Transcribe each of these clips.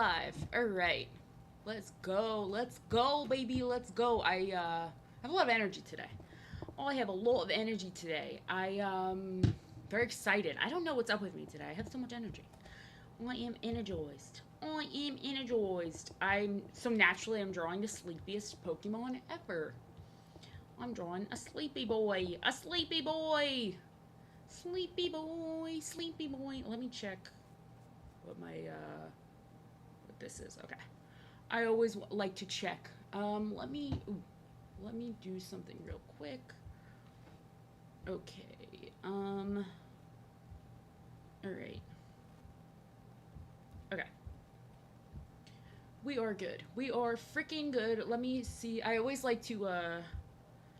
live. Alright. Let's go. Let's go, baby. Let's go. I have a lot of energy today. I have a lot of energy today. Very excited. I don't know what's up with me today. I have so much energy. I am energized. I am energized. I'm drawing the sleepiest Pokemon ever. I'm drawing a sleepy boy. A sleepy boy. Sleepy boy. Sleepy boy. Let me check what what this is. Okay. I always like to check. Let me do something real quick. Okay. All right. Okay. We are good. We are freaking good. Let me see. I always like to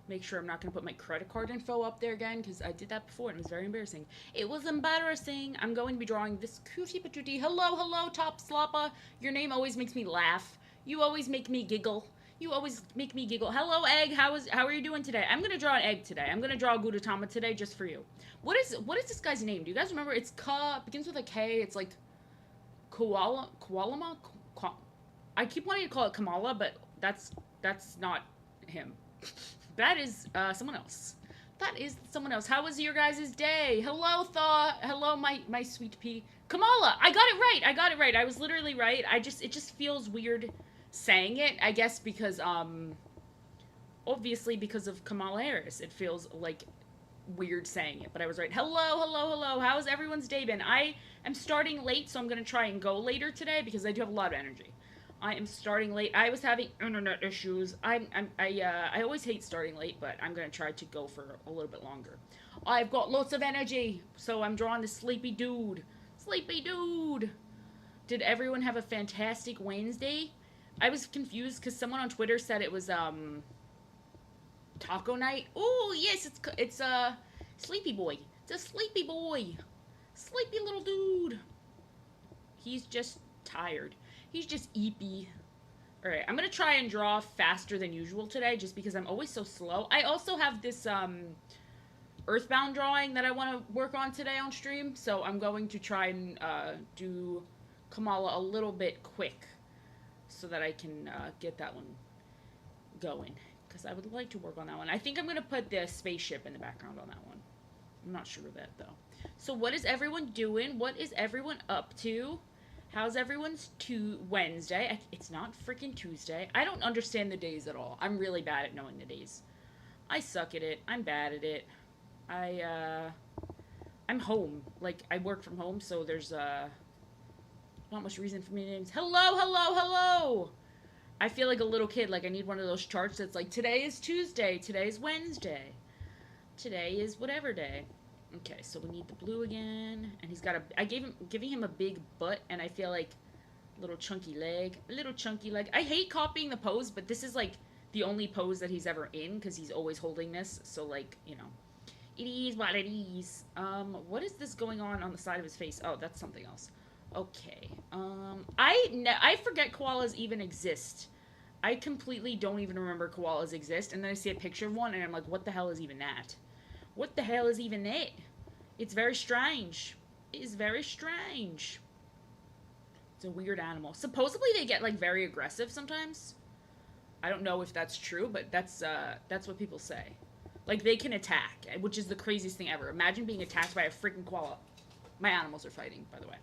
make sure I'm not going to put my credit card info up there again, because I did that before and it was very embarrassing. It was embarrassing. I'm going to be drawing this cutie patootie. Hello, hello, Top Slappa. Your name always makes me laugh. You always make me giggle. You always make me giggle. Hello, Egg. How are you doing today? I'm going to draw an egg today. I'm going to draw a Gudetama today just for you. What is this guy's name? Do you guys remember? It's begins with a K. It's like Koalama? I keep wanting to call it Kamala, but that's not him. That is someone else. That is someone else. How was your guys' day? Hello, Thaw. Hello, my sweet pea. Kamala. I got it right. I got it right. I was literally right. It just feels weird saying it. I guess because obviously because of Kamala Harris. It feels like weird saying it, but I was right. Hello, hello, hello. How's everyone's day been? I am starting late, so I'm going to try and go later today because I do have a lot of energy. I am starting late. I was having internet issues. I always hate starting late, but I'm going to try to go for a little bit longer. I've got lots of energy, so I'm drawing the sleepy dude. Sleepy dude. Did everyone have a fantastic Wednesday? I was confused because someone on Twitter said it was taco night. Oh, yes, it's sleepy boy. It's a sleepy boy. Sleepy little dude. He's just tired. He's just eepy. Alright, I'm going to try and draw faster than usual today just because I'm always so slow. I also have this Earthbound drawing that I want to work on today on stream, so I'm going to try and do Kamala a little bit quick so that I can get that one going, because I would like to work on that one. I think I'm going to put the spaceship in the background on that one. I'm not sure of that, though. So what is everyone doing? What is everyone up to? How's everyone's Wednesday? It's not freaking Tuesday. I don't understand the days at all. I'm really bad at knowing the days. I suck at it. I'm bad at it. I'm home. Like, I work from home, so there's, not much reason for me to names. Hello, hello, hello! I feel like a little kid. Like, I need one of those charts that's like, today is Tuesday, today is Wednesday, today is whatever day. Okay, so we need the blue again, and he's got giving him a big butt, and I feel like a little chunky leg. I hate copying the pose, but this is, like, the only pose that he's ever in, because he's always holding this, so, like, you know. It is what it is. What is this going on the side of his face? Oh, that's something else. Okay. I forget koalas even exist. I completely don't even remember koalas exist, and then I see a picture of one, and I'm like, what the hell is even that? What the hell is even that? It's very strange. It is very strange. It's a weird animal. Supposedly they get, like, very aggressive sometimes. I don't know if that's true, but that's what people say. Like, they can attack, which is the craziest thing ever. Imagine being attacked by a freaking koala. My animals are fighting, by the way.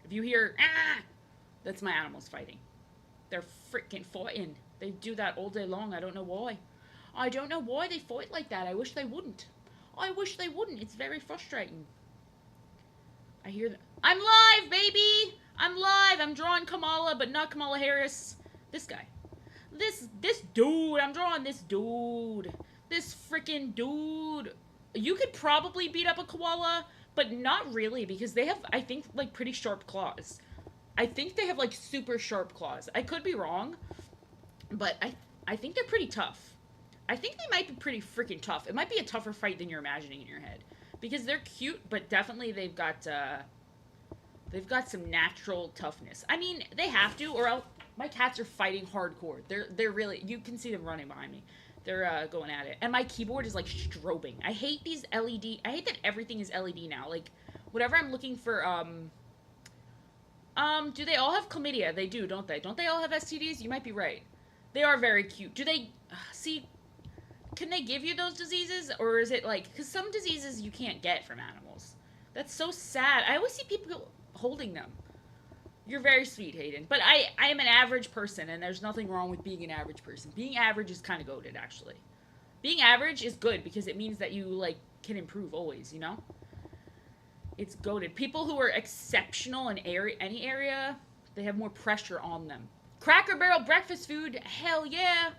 If you hear, ah, that's my animals fighting. They're freaking fighting. They do that all day long. I don't know why. I don't know why they fight like that. I wish they wouldn't. I wish they wouldn't. It's very frustrating. I hear that. I'm live, baby! I'm live. I'm drawing Kamala, but not Kamala Harris. This guy. This dude. I'm drawing this dude. This freaking dude. You could probably beat up a koala, but not really, because they have, I think, like, pretty sharp claws. I think they have, like, super sharp claws. I could be wrong, but I think they're pretty tough. I think they might be pretty freaking tough. It might be a tougher fight than you're imagining in your head. Because they're cute, but definitely they've got some natural toughness. I mean, they have to, or else my cats are fighting hardcore. They're really, you can see them running behind me. They're going at it. And my keyboard is, like, strobing. I hate these LED, I hate that everything is LED now. Like, whatever I'm looking for, Do they all have chlamydia? They do, don't they? Don't they all have STDs? You might be right. They are very cute. Do they see? Can they give you those diseases, or is it like because some diseases you can't get from animals? That's so sad. I always see people holding them. You're very sweet, Hayden. But I am an average person, and there's nothing wrong with being an average person. Being average is kind of goated, actually. Being average is good because it means that you like can improve always. You know, it's goated. People who are exceptional in any area, they have more pressure on them. Cracker Barrel breakfast food, hell yeah.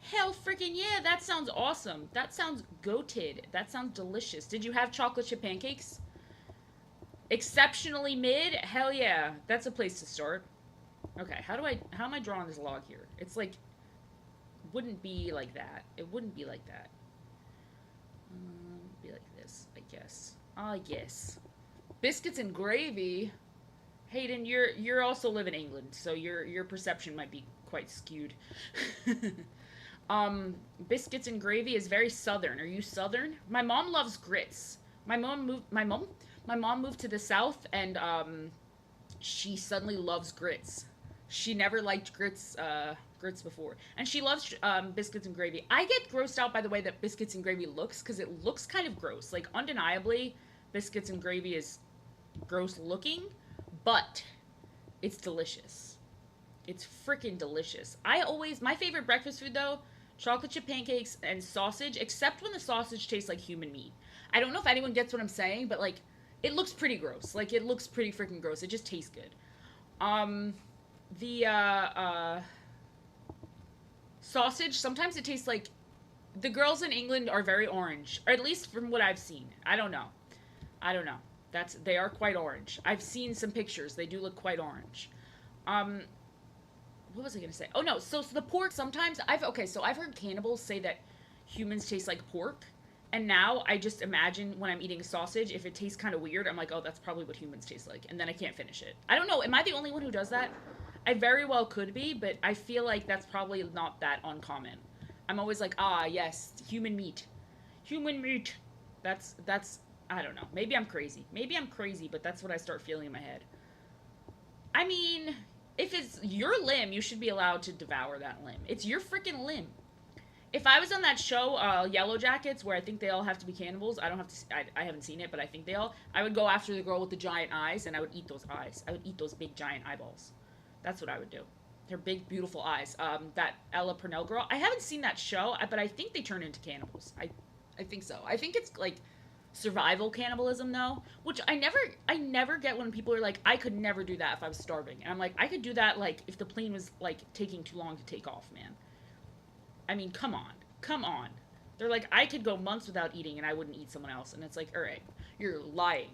Hell freaking yeah, that sounds awesome. That sounds goated. That sounds delicious. Did you have chocolate chip pancakes? Exceptionally mid? Hell yeah. That's a place to start. Okay, how am I drawing this log here? It's like, wouldn't be like that. It wouldn't be like that. Be like this, I guess. I guess. Biscuits and gravy. Hayden, you're also live in England, so your perception might be quite skewed. Biscuits and gravy is very southern. Are you southern? My mom loves grits. My mom moved to the south, and she suddenly loves grits. She never liked grits before, and she loves biscuits and gravy. I get grossed out by the way that biscuits and gravy looks because it looks kind of gross. Like undeniably, biscuits and gravy is gross looking, but it's delicious. It's freaking delicious. My favorite breakfast food though, chocolate chip pancakes and sausage, except when the sausage tastes like human meat. I don't know if anyone gets what I'm saying, but like, it looks pretty gross. Like, it looks pretty freaking gross. It just tastes good. The sausage, sometimes it tastes like, the girls in England are very orange, or at least from what I've seen. I don't know. They are quite orange. I've seen some pictures. They do look quite orange. What was I gonna say? Oh no, so the pork sometimes I've heard cannibals say that humans taste like pork, and now I just imagine when I'm eating a sausage, if it tastes kind of weird, I'm like, oh, that's probably what humans taste like, and then I can't finish it. I don't know. Am I the only one who does that? I very well could be, but I feel like that's probably not that uncommon. I'm always like, ah, yes, human meat, human meat. That's I don't know. Maybe I'm crazy. But that's what I start feeling in my head. I mean, if it's your limb, you should be allowed to devour that limb. It's your freaking limb. If I was on that show, Yellow Jackets, where I think they all have to be cannibals, I haven't seen it, but I think I would go after the girl with the giant eyes, and I would eat those eyes. I would eat those big giant eyeballs. That's what I would do. Her big, beautiful eyes. That Ella Purnell girl. I haven't seen that show, but I think they turn into cannibals. I think so. I think it's like survival cannibalism though, which I never get when people are like, I could never do that if I was starving. And I'm like, I could do that like if the plane was like taking too long to take off, man. I mean, come on. They're like, I could go months without eating and I wouldn't eat someone else. And it's like, all right, you're lying.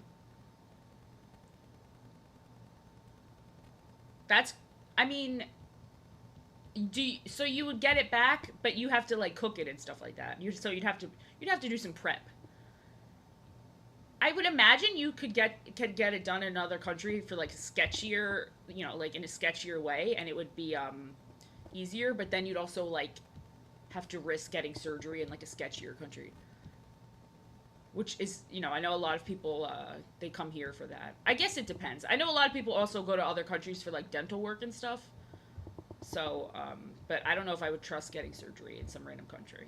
I mean, so you would get it back, but you have to like cook it and stuff like that. You'd have to do some prep. I would imagine you could get it done in another country for like sketchier, like in a sketchier way, and it would be easier. But then you'd also like have to risk getting surgery in like a sketchier country, which is, I know a lot of people they come here for that. I guess it depends. I know a lot of people also go to other countries for like dental work and stuff. So, but I don't know if I would trust getting surgery in some random country.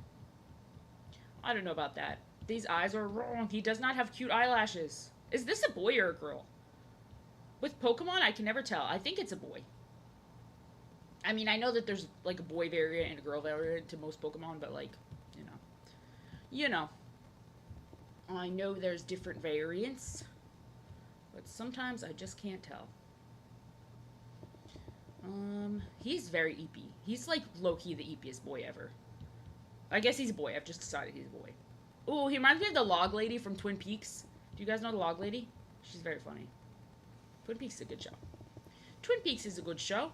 I don't know about that. These eyes are wrong. He does not have cute eyelashes. Is this a boy or a girl? With Pokemon, I can never tell. I think it's a boy. I mean, I know that there's like a boy variant and a girl variant to most Pokemon, but like, you know. I know there's different variants, but sometimes I just can't tell. He's very eepy. He's like low-key the eepiest boy ever. I guess he's a boy. I've just decided he's a boy. Ooh, he reminds me of the Log Lady from Twin Peaks. Do you guys know the Log Lady? She's very funny. Twin Peaks is a good show. Twin Peaks is a good show.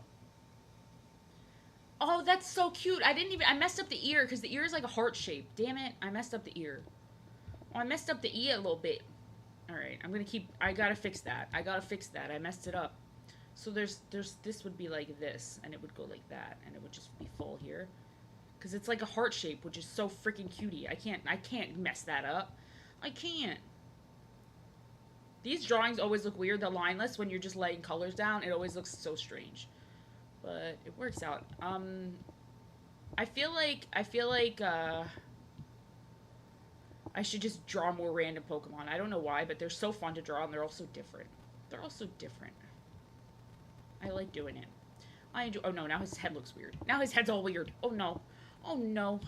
Oh, that's so cute. I messed up the ear because the ear is like a heart shape. Damn it. I messed up the ear. Oh, I messed up the E a little bit. Alright, I gotta fix that. I messed it up. So this would be like this, and it would go like that, and it would just be full here. Because it's like a heart shape, which is so freaking cutie. I can't mess that up. I can't. These drawings always look weird. The lineless, when you're just laying colors down, it always looks so strange. But it works out. I feel like I should just draw more random Pokemon. I don't know why, but they're so fun to draw and they're all so different. They're all so different. I like doing it. I enjoy. Oh no, now his head looks weird. Now his head's all weird. Oh no. Oh no.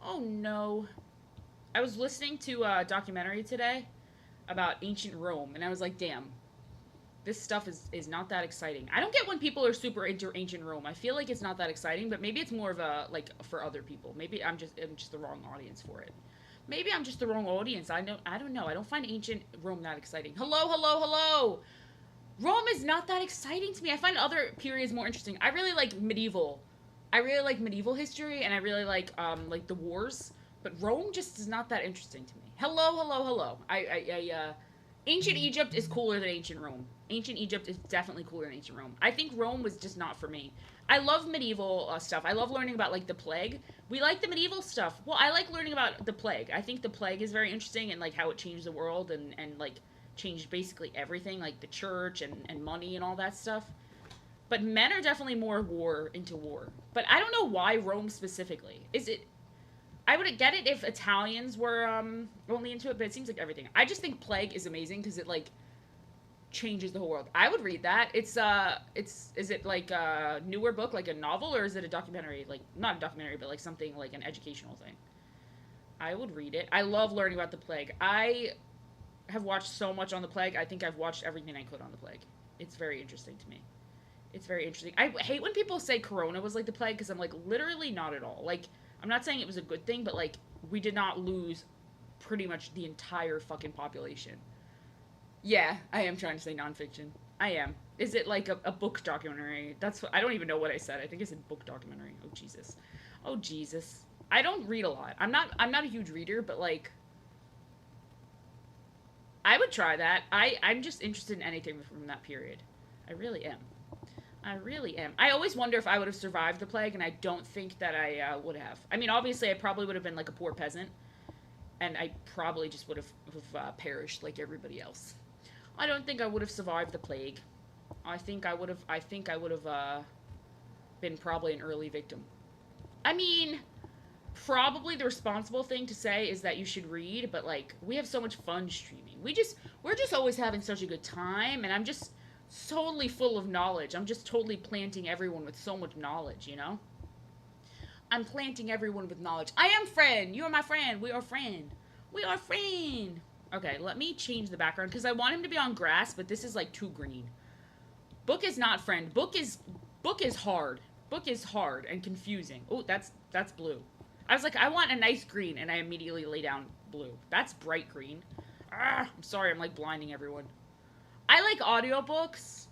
Oh no. I was listening to a documentary today about ancient Rome, and I was like, damn, this stuff is not that exciting. I don't get when people are super into ancient Rome. I feel like it's not that exciting, but maybe it's more of a like for other people. Maybe I'm just the wrong audience for it. Maybe I'm just the wrong audience. I don't know. I don't find ancient Rome that exciting. Hello, hello, hello. Rome is not that exciting to me. I find other periods more interesting. I really like medieval. I really like medieval history, and I really like the wars. But Rome just is not that interesting to me. Hello, hello, hello. Ancient Egypt is cooler than ancient Rome. Ancient Egypt is definitely cooler than ancient Rome. I think Rome was just not for me. I love medieval stuff. I love learning about like the plague. We like the medieval stuff. Well, I like learning about the plague. I think the plague is very interesting and like how it changed the world and like changed basically everything, like the church and money and all that stuff. But men are definitely more into war. But I don't know why Rome specifically. Is it I would get it if Italians were only into it, but it seems like everything. I just think Plague is amazing because it like changes the whole world. I would read that. It's is it like a newer book, like a novel, or is it a documentary? Like not a documentary, but like something like an educational thing. I would read it. I love learning about the plague. I have watched so much on the plague. I think I've watched everything I could on the plague. It's very interesting to me. It's very interesting. I hate when people say Corona was like the plague because I'm like literally not at all. Like I'm not saying it was a good thing, but like we did not lose pretty much the entire fucking population. Yeah, I am trying to say nonfiction. I am. Is it like a book documentary? That's what I don't even know what I said. I think I said book documentary. Oh Jesus. Oh Jesus. I don't read a lot. I'm not a huge reader, but like I would try that. I'm just interested in anything from that period. I really am. I really am. I always wonder if I would have survived the plague, and I don't think that I would have. I mean, obviously, I probably would have been like a poor peasant, and I probably just would have perished like everybody else. I don't think I would have survived the plague. I think I would have. I think I would have been probably an early victim. I mean, probably the responsible thing to say is that you should read, but like we have so much fun streaming. We're just always having such a good time, and I'm just totally full of knowledge. I'm just totally planting everyone with so much knowledge, you know? I'm planting everyone with knowledge. I am friend. You are my friend. We are friend. We are friend. Okay, let me change the background because I want him to be on grass, but this is like too green. Book is not friend. Book is hard. Book is hard and confusing. Oh, that's blue. I was like, I want a nice green, and I immediately lay down blue. That's bright green. Ah, I'm sorry, I'm like blinding everyone. I like audiobooks.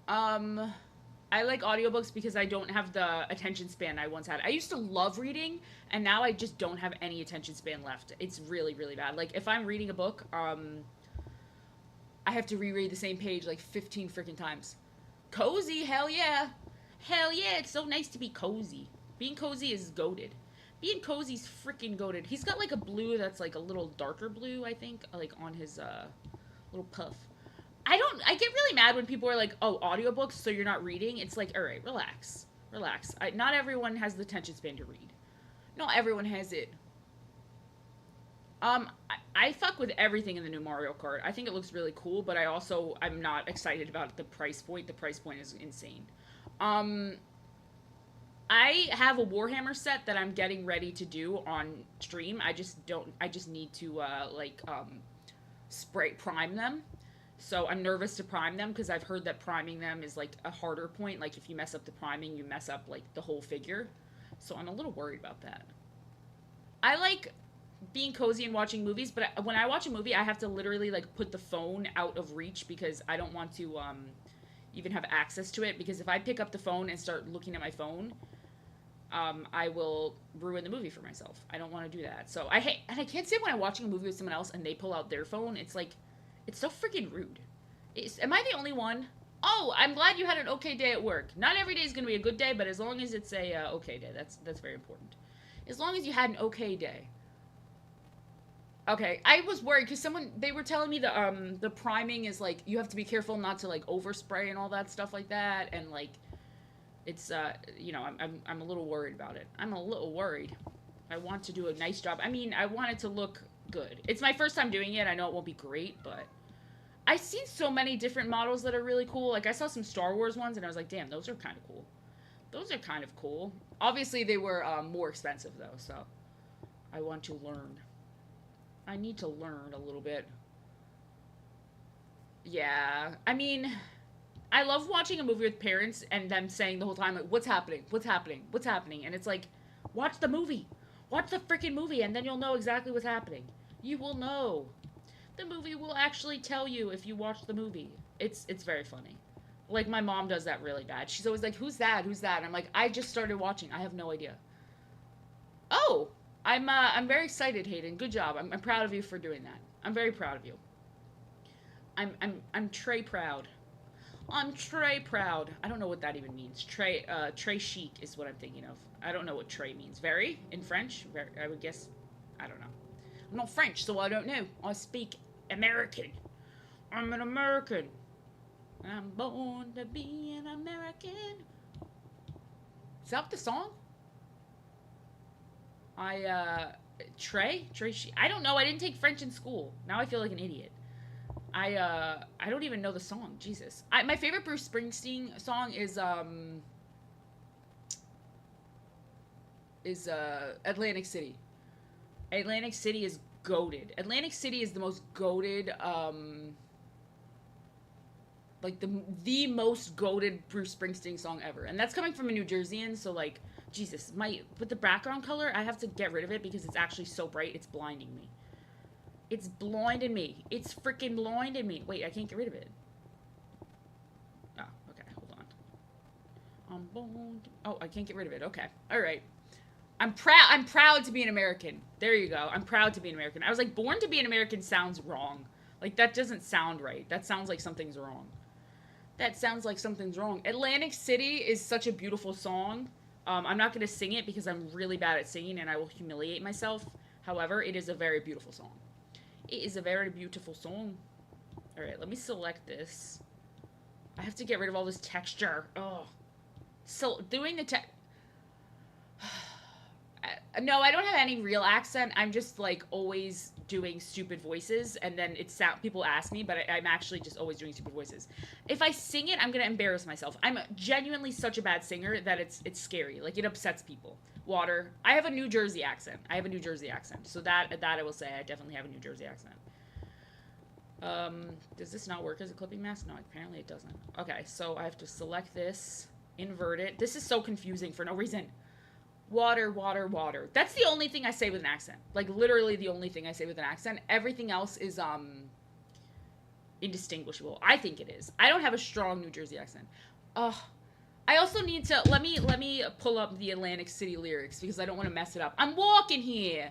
I like audiobooks because I don't have the attention span I once had. I used to love reading, and now I just don't have any attention span left. It's really, really bad. Like, if I'm reading a book, I have to reread the same page like 15 freaking times. Cozy, hell yeah. Hell yeah, it's so nice to be cozy. Being cozy is goated. Being cozy's freaking goated. He's got like a blue that's like a little darker blue, I think, like on his little puff. I get really mad when people are like, oh, audiobooks, so you're not reading. It's like, all right, relax. Relax. Not everyone has the attention span to read. Not everyone has it. I fuck with everything in the new Mario Kart. I think it looks really cool, but I'm not excited about the price point. The price point is insane. I have a Warhammer set that I'm getting ready to do on stream. I just need to spray prime them. So I'm nervous to prime them because I've heard that priming them is like a harder point. Like if you mess up the priming, you mess up like the whole figure. So I'm a little worried about that. I like being cozy and watching movies, but when I watch a movie, I have to literally like put the phone out of reach because I don't want to even have access to it. Because if I pick up the phone and start looking at my phone, I will ruin the movie for myself. I don't want to do that. So I hate, and I can't say when I'm watching a movie with someone else and they pull out their phone, it's like, it's so freaking rude. Am I the only one? Oh, I'm glad you had an okay day at work. Not every day is going to be a good day, but as long as it's a okay day, that's very important. As long as you had an okay day. Okay, I was worried because they were telling me the priming is like you have to be careful not to like overspray and all that stuff like that, and like it's I'm a little worried about it. I'm a little worried. I want to do a nice job. I mean, I want it to look good. It's my first time doing it. I know it won't be great, but I've seen so many different models that are really cool. Like I saw some Star Wars ones, and I was like, damn, those are kind of cool. Those are kind of cool. Obviously, they were more expensive though, so I want to learn. I need to learn a little bit. Yeah, I mean, I love watching a movie with parents and them saying the whole time, like, what's happening? What's happening? What's happening? And it's like, watch the movie. Watch the freaking movie, and then you'll know exactly what's happening. You will know. The movie will actually tell you if you watch the movie. It's very funny. Like my mom does that really bad. She's always like, "Who's that? Who's that?" And I'm like, "I just started watching. I have no idea." Oh, I'm very excited, Hayden. Good job. I'm proud of you for doing that. I'm very proud of you. I'm Trey proud. I'm Trey proud. I don't know what that even means. Trey chic is what I'm thinking of. I don't know what Trey means. Very in French. Very, I would guess. I don't know. I'm not French, so I don't know. I speak American. I'm an American. I'm born to be an American. Is that the song? Trey. I don't know. I didn't take French in school. Now I feel like an idiot. I don't even know the song. Jesus. My favorite Bruce Springsteen song is Atlantic City. Atlantic City is goated. Atlantic City is the most goated like the most goated Bruce Springsteen song ever. And that's coming from a New Jerseyan, so like Jesus, with the background color, I have to get rid of it because it's actually so bright, it's blinding me. It's blinding me. It's freaking blinding me. Wait, I can't get rid of it. Oh, okay, hold on. Oh, I can't get rid of it. Okay. All right. I'm proud to be an American. There you go. I'm proud to be an American. I was like, born to be an American sounds wrong. Like that doesn't sound right. That sounds like something's wrong. That sounds like something's wrong. Atlantic City is such a beautiful song. I'm not going to sing it because I'm really bad at singing and I will humiliate myself. However, it is a very beautiful song. It is a very beautiful song. All right, let me select this. I have to get rid of all this texture. Oh. So, doing the text... No, I don't have any real accent. I'm just like always doing stupid voices, and then people ask me, but I'm actually just always doing stupid voices. If I sing it, I'm gonna embarrass myself. I'm genuinely such a bad singer that it's scary. Like it upsets people. Water. I have a New Jersey accent. So that I will say I definitely have a New Jersey accent. Does this not work as a clipping mask? No, apparently it doesn't. Okay, so I have to select this, invert it. This is so confusing for no reason. Water. That's the only thing I say with an accent. Like, literally the only thing I say with an accent. Everything else is, indistinguishable. I think it is. I don't have a strong New Jersey accent. I also need to, let me pull up the Atlantic City lyrics because I don't want to mess it up. I'm walking here.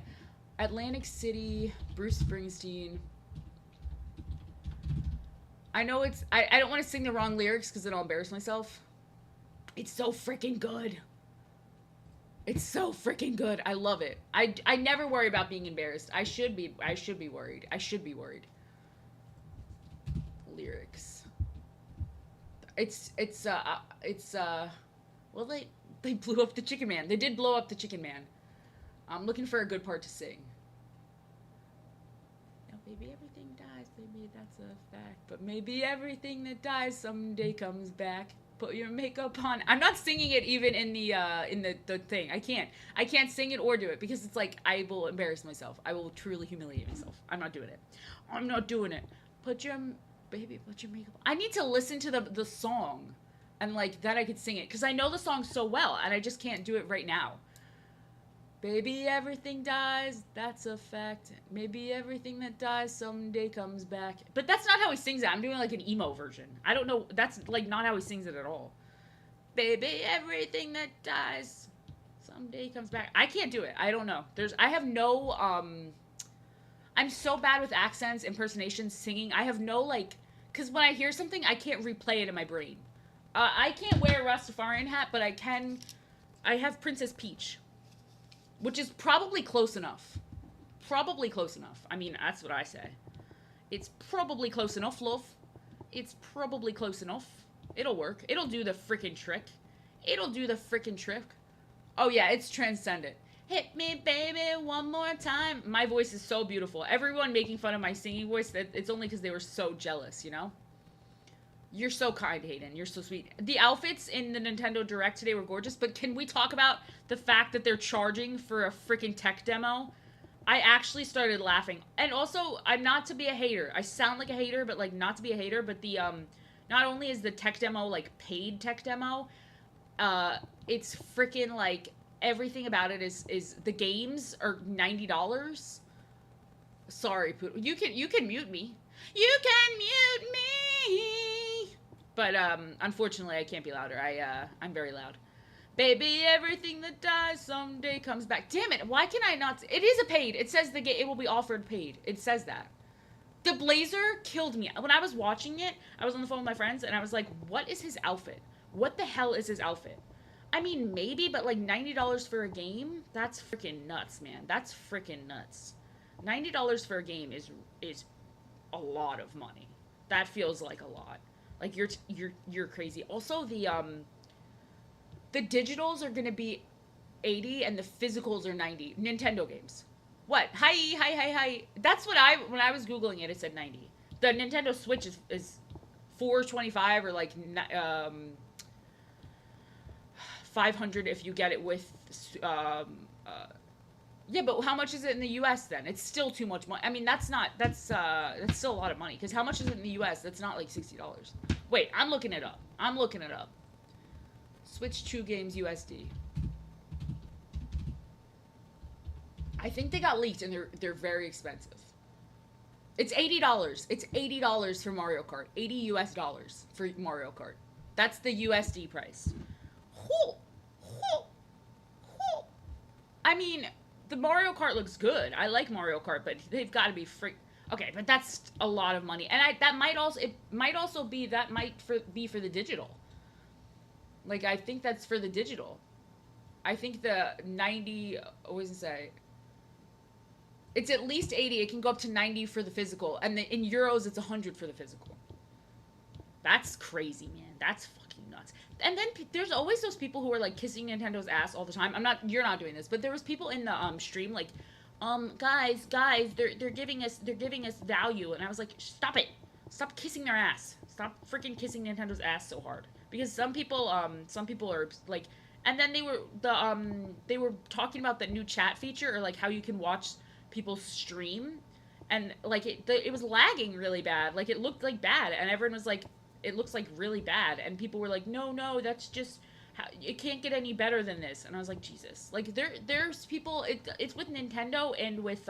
Atlantic City, Bruce Springsteen. I know I don't want to sing the wrong lyrics because then I'll embarrass myself. It's so freaking good. It's so freaking good. I love it. I never worry about being embarrassed. I should be worried. Lyrics. Well, they blew up the Chicken Man. They did blow up the Chicken Man. I'm looking for a good part to sing. Now, baby, everything dies, baby, that's a fact. But maybe everything that dies someday comes back. Put your makeup on. I'm not singing it even in the thing. I can't sing it or do it because it's like I will embarrass myself. I will truly humiliate myself. I'm not doing it. Put your makeup on. I need to listen to the song and like then I could sing it because I know the song so well and I just can't do it right now. Baby, everything dies, that's a fact. Maybe everything that dies someday comes back. But that's not how he sings it. I'm doing like an emo version. I don't know. That's like not how he sings it at all. Baby, everything that dies someday comes back. I can't do it. I don't know. I have no, I'm so bad with accents, impersonations, singing. I have no like, because when I hear something, I can't replay it in my brain. I can't wear a Rastafarian hat, but I have Princess Peach. Which is probably close enough. probably close enough. I mean, that's what I say. It's probably close enough, love. It's probably close enough. It'll work. It'll do the freaking trick. It'll do the freaking trick. Oh, yeah, it's transcendent. Hit me, baby, one more time. My voice is so beautiful. Everyone making fun of my singing voice, that it's only because they were so jealous, you know? You're so kind, Hayden. You're so sweet. The outfits in the Nintendo Direct today were gorgeous, but can we talk about the fact that they're charging for a freaking tech demo? I actually started laughing. And also, I'm not to be a hater. I sound like a hater, but like not to be a hater, but the not only is the tech demo like paid tech demo, it's freaking like everything about it is the games are $90. Sorry, Poodle. You can mute me. You can mute me. But unfortunately I can't be louder. I'm very loud. Baby, everything that dies someday comes back. Damn it, why can I not? It is a paid. It says the game, it will be offered paid. It says that. The blazer killed me. When I was watching it, I was on the phone with my friends, and I was like, what is his outfit? What the hell is his outfit? I mean, maybe, but like $90 for a game? That's freaking nuts, man. That's freaking nuts. $90 for a game is a lot of money. That feels like a lot. Like, you're crazy. Also, the digitals are going to be 80 and the physicals are 90. Nintendo games. What? Hi. That's what when I was Googling it said 90. The Nintendo Switch is 425 or like 500 if you get it with yeah, but how much is it in the US then? It's still too much money. I mean, that's still a lot of money, cuz how much is it in the US? That's not like $60. Wait, I'm looking it up. Switch 2 games USD. I think they got leaked and they're very expensive. It's $80. It's $80 for Mario Kart. $80 for Mario Kart. That's the USD price. I mean, the Mario Kart looks good. I like Mario Kart, but they've got to be free. Okay, but that's a lot of money, and that might also be for the digital. Like, I think that's for the digital. I think the 90. What does it say? It's at least 80. It can go up to 90 for the physical, and in euros, it's 100 for the physical. That's crazy, man. That's fucking nuts. And then there's always those people who are like kissing Nintendo's ass all the time. You're not doing this, but there was people in the stream like, guys, they're giving us value, and I was like, stop it, stop kissing their ass, stop freaking kissing Nintendo's ass so hard, because some people are like, and then they were talking about the new chat feature, or like how you can watch people stream, and like it was lagging really bad, like it looked like bad, and everyone was like, it looks like really bad, and people were like, no, that's just it can't get any better than this. And I was like, Jesus, like there's people, it's with Nintendo and with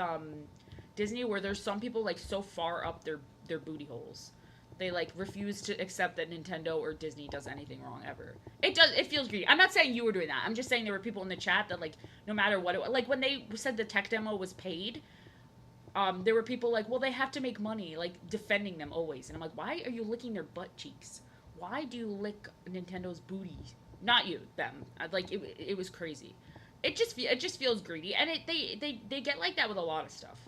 Disney, where there's some people like so far up their booty holes, they like refuse to accept that Nintendo or Disney does anything wrong ever. It feels greedy. I'm not saying you were doing that. I'm just saying there were people in the chat that like, no matter what it, like when they said the tech demo was paid, there were people like, well, they have to make money, like defending them always. And I'm like, why are you licking their butt cheeks? Why do you lick Nintendo's booty? Not you, them. Like it was crazy. It just feels greedy, and they get like that with a lot of stuff.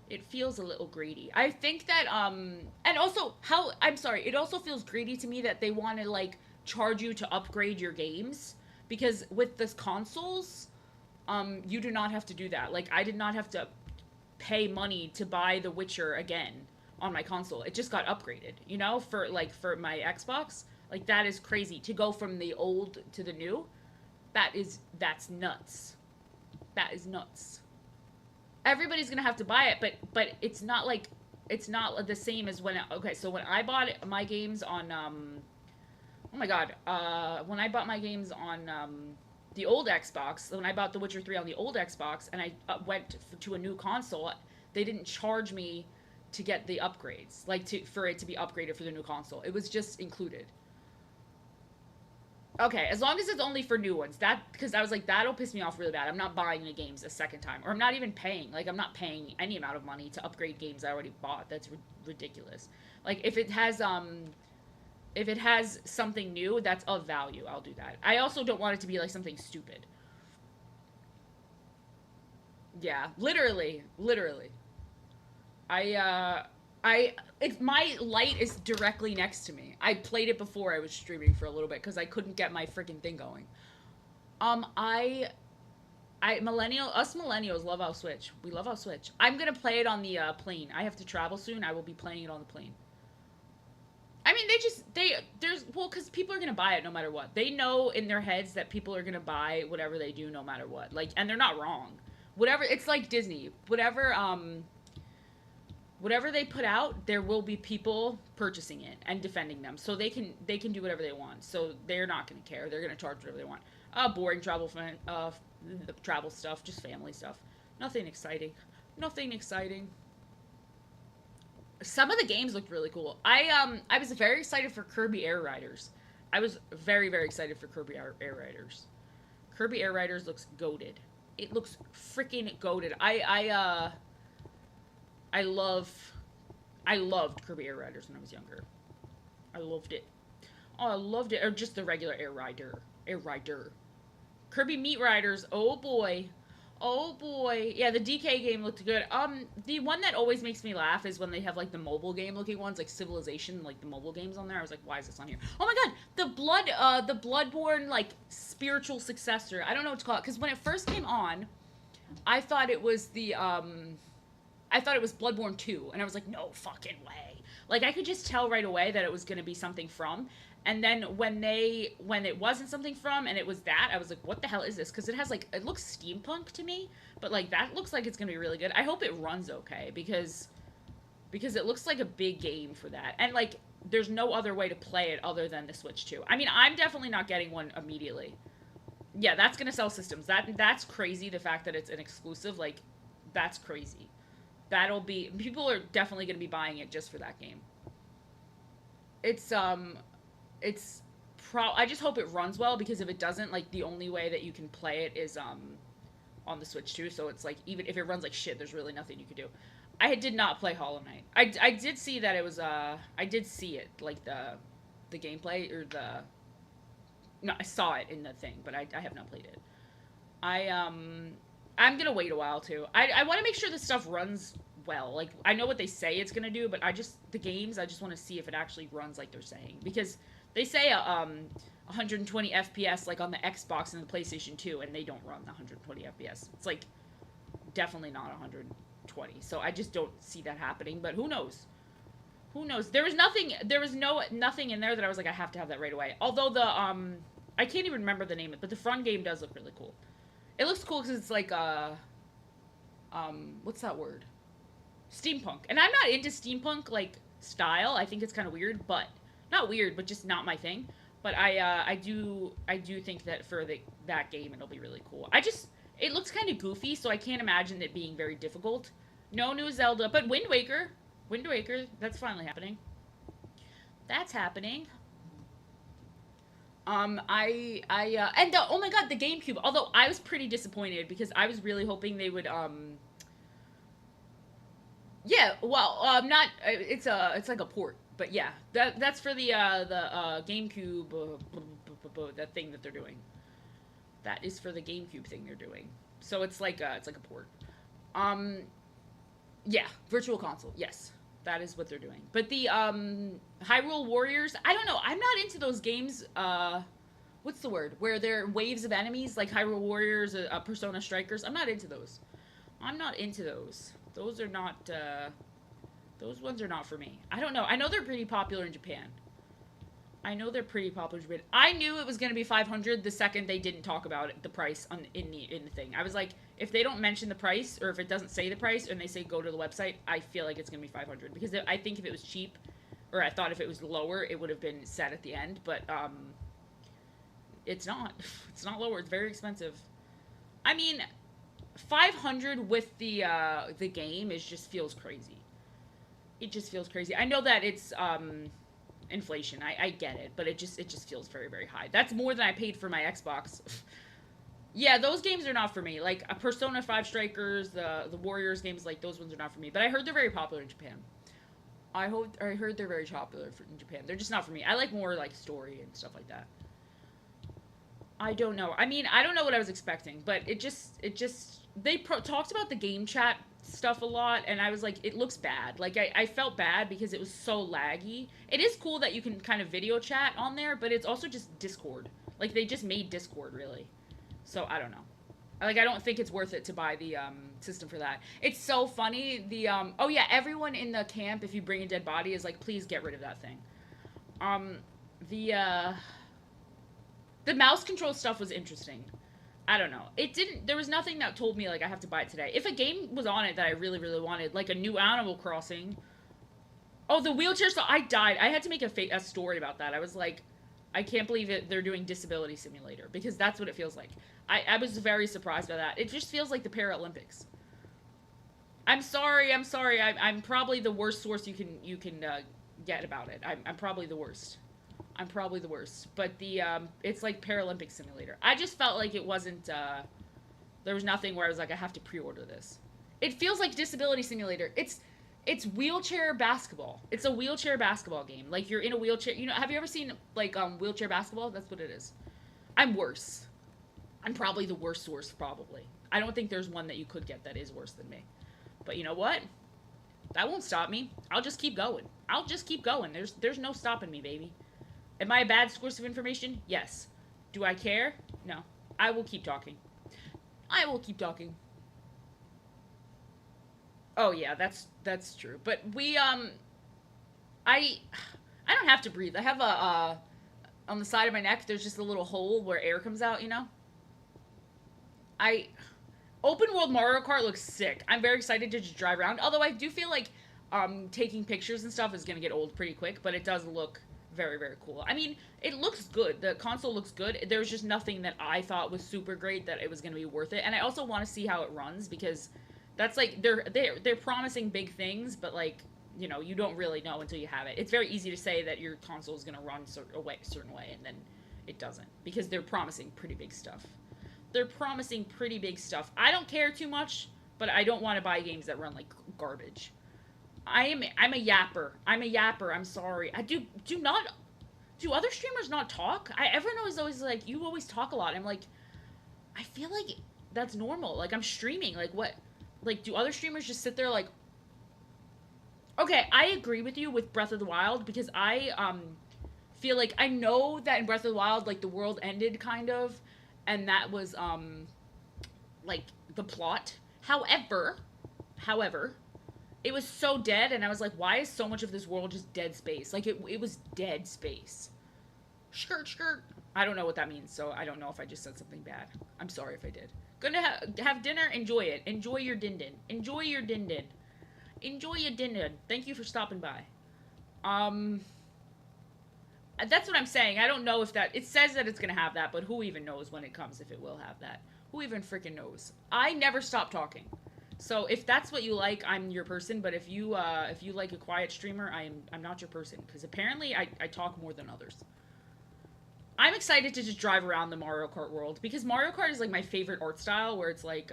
It feels a little greedy. I think that and also it also feels greedy to me that they want to like charge you to upgrade your games, because with this consoles, you do not have to do that. Like, I did not have to pay money to buy The Witcher again on my console. It just got upgraded, you know, for my Xbox. Like, that is crazy to go from the old to the new. That's nuts. That is nuts. Everybody's gonna have to buy it, but it's not like, it's not the same as when so when I bought my games on oh my god, when I bought my games on the old Xbox, when I bought The Witcher 3 on the old Xbox, and I went to a new console, they didn't charge me to get the upgrades, like for it to be upgraded for the new console. It was just included. Okay, as long as it's only for new ones. Because I was like, that'll piss me off really bad. I'm not buying the games a second time. Or I'm not even paying. Like, I'm not paying any amount of money to upgrade games I already bought. That's ridiculous. Like, if it has something new that's of value, I'll do that. I also don't want it to be like something stupid. Yeah, literally, literally. I I it's my light is directly next to me. I played it before I was streaming for a little bit because I couldn't get my freaking thing going. I us millennials love our Switch. We love our Switch. I'm gonna play it on the plane. I have to travel soon. I will be playing it on the plane. I mean, there's well, because people are gonna buy it no matter what. They know in their heads that people are gonna buy whatever they do no matter what. Like, and they're not wrong. Whatever, it's like Disney. Whatever they put out, there will be people purchasing it and defending them. So they can do whatever they want. So they're not gonna care. They're gonna charge whatever they want. Boring travel stuff, just family stuff. Nothing exciting. Nothing exciting. Some of the games looked really cool. I was very excited for Kirby Air Riders. I was very very excited for Kirby Air Riders. Kirby Air Riders looks goaded. It looks freaking goaded. I love I loved Kirby Air Riders when I was younger. I loved it. Oh, I loved it. Or just the regular Air Rider. Air Rider. Kirby Meat Riders. Oh boy. Oh boy. Yeah, the DK game looked good. The one that always makes me laugh is when they have like the mobile game looking ones, like Civilization, like the mobile games on there. I was like, why is this on here? Oh my god, the Bloodborne like spiritual successor. I don't know what to call it because when it first came on, I thought it was I thought it was Bloodborne 2, and I was like, no fucking way. Like I could just tell right away that it was gonna be something from. And then when it wasn't something from and it was that, I was like, what the hell is this? Because it has like it looks steampunk to me, but like that looks like it's gonna be really good. I hope it runs okay because it looks like a big game for that. And like there's no other way to play it other than the Switch 2. I mean, I'm definitely not getting one immediately. Yeah, that's gonna sell systems. That's crazy. The fact that it's an exclusive, like, that's crazy. That'll be people are definitely gonna be buying it just for that game. It's it's I just hope it runs well because if it doesn't, like the only way that you can play it is on the Switch too. So it's like even if it runs like shit, there's really nothing you could do. I did not play Hollow Knight. I did see that it was I did see it like the gameplay or the no I saw it in the thing, but I have not played it. I I'm gonna wait a while too. I want to make sure this stuff runs well. Like I know what they say it's gonna do, but the games I just want to see if it actually runs like they're saying because they say 120 FPS like on the Xbox and the PlayStation 2, and they don't run the 120 FPS. It's like definitely not 120. So I just don't see that happening. But who knows? Who knows? There was nothing. There was nothing in there that I was like I have to have that right away. Although the I can't even remember the name of it, but the front game does look really cool. It looks cool because it's like what's that word? Steampunk. And I'm not into steampunk like style. I think it's kind of weird, but not weird, but just not my thing. But I do think that for that game it'll be really cool. It looks kind of goofy, so I can't imagine it being very difficult. No new Zelda, but Wind Waker, that's finally happening. That's happening. And oh my god, the GameCube. Although I was pretty disappointed because I was really hoping they would yeah, well, not it's like a port, but yeah, that's for the GameCube that thing that they're doing. That is for the GameCube thing they're doing. So it's like a port. Um, yeah, Virtual Console. Yes, that is what they're doing. But the Hyrule Warriors, I don't know. I'm not into those games. What's the word? Where there are waves of enemies like Hyrule Warriors, Persona Strikers. I'm not into those. I'm not into those. Those are not. Those ones are not for me. I don't know. I know they're pretty popular in Japan. I know they're pretty popular in Japan. I knew it was going to be 500 the second they didn't talk about it, the price in the thing. I was like, if they don't mention the price or if it doesn't say the price and they say go to the website, I feel like it's going to be 500 because I think if it was cheap, or I thought if it was lower, it would have been set at the end. But it's not. It's not lower. It's very expensive. I mean, 500 with the game is just feels crazy. It just feels crazy. I know that it's inflation. I get it, but it just feels very very high. That's more than I paid for my Xbox. Yeah, those games are not for me. Like a Persona 5 Strikers, the Warriors games, like those ones are not for me. But I heard they're very popular in Japan. I heard they're very popular in Japan. They're just not for me. I like more like story and stuff like that. I don't know. I mean, I don't know what I was expecting, but it just they talked about the game chat stuff a lot, and I was like, it looks bad. Like, I felt bad because it was so laggy. It is cool that you can kind of video chat on there, but it's also just Discord. Like, they just made Discord, really. So, I don't know. Like, I don't think it's worth it to buy the system for that. It's so funny. Oh yeah, everyone in the camp, if you bring a dead body, is like, please get rid of that thing. Um, the, uh, the mouse control stuff was interesting. I don't know. It didn't. There was nothing that told me like I have to buy it today. If a game was on it that I really, really wanted, like a new Animal Crossing. Oh, the wheelchair stuff. I died. I had to make a story about that. I was like, I can't believe it. They're doing Disability Simulator because that's what it feels like. I was very surprised by that. It just feels like the Paralympics. I'm sorry. I'm sorry. I'm probably the worst source you can get about it. I'm probably the worst. I'm probably the worst. But it's like Paralympic Simulator. I just felt like it wasn't. There was nothing where I was like, I have to pre-order this. It feels like Disability Simulator. It's wheelchair basketball. It's a wheelchair basketball game. Like you're in a wheelchair. You know, have you ever seen like wheelchair basketball? That's what it is. I'm worse. I'm probably the worst source. Probably. I don't think there's one that you could get that is worse than me. But you know what? That won't stop me. I'll just keep going. I'll just keep going. There's no stopping me, baby. Am I a bad source of information? Yes. Do I care? No. I will keep talking. I will keep talking. Oh yeah, that's true. But I don't have to breathe. I have a on the side of my neck. There's just a little hole where air comes out. You know. I Open world Mario Kart looks sick. I'm very excited to just drive around. Although I do feel like taking pictures and stuff is gonna get old pretty quick. But it does look very, very cool. I mean, it looks good. The console looks good. There's just nothing that I thought was super great that it was going to be worth it. And I also want to see how it runs because that's like they're promising big things, but like you know you don't really know until you have it. It's very easy to say that your console is going to run a certain way, and then it doesn't because they're promising pretty big stuff. They're promising pretty big stuff. I don't care too much, but I don't want to buy games that run like garbage. I'm a yapper. I'm a yapper. I'm sorry. I do not do other streamers not talk? Everyone is always like you always talk a lot. I'm like I feel like that's normal. Like I'm streaming. Like what? Like do other streamers just sit there like okay, I agree with you with Breath of the Wild because I feel like I know that in Breath of the Wild like the world ended kind of and that was like the plot. However, it was so dead and I was like why is so much of this world just dead space? Like it was dead space. Skirt. I don't know what that means, so I don't know if I just said something bad. I'm sorry if I did. Gonna have dinner, enjoy it. Enjoy your din. Enjoy your din. Enjoy your din. Thank you for stopping by. That's what I'm saying. I don't know if that... It says that it's gonna have that, but who even knows when it comes if it will have that? Who even freaking knows? I never stop talking. So if that's what you like, I'm your person. But if you like a quiet streamer, I'm not your person because apparently I talk more than others. I'm excited to just drive around the Mario Kart world because Mario Kart is like my favorite art style where it's like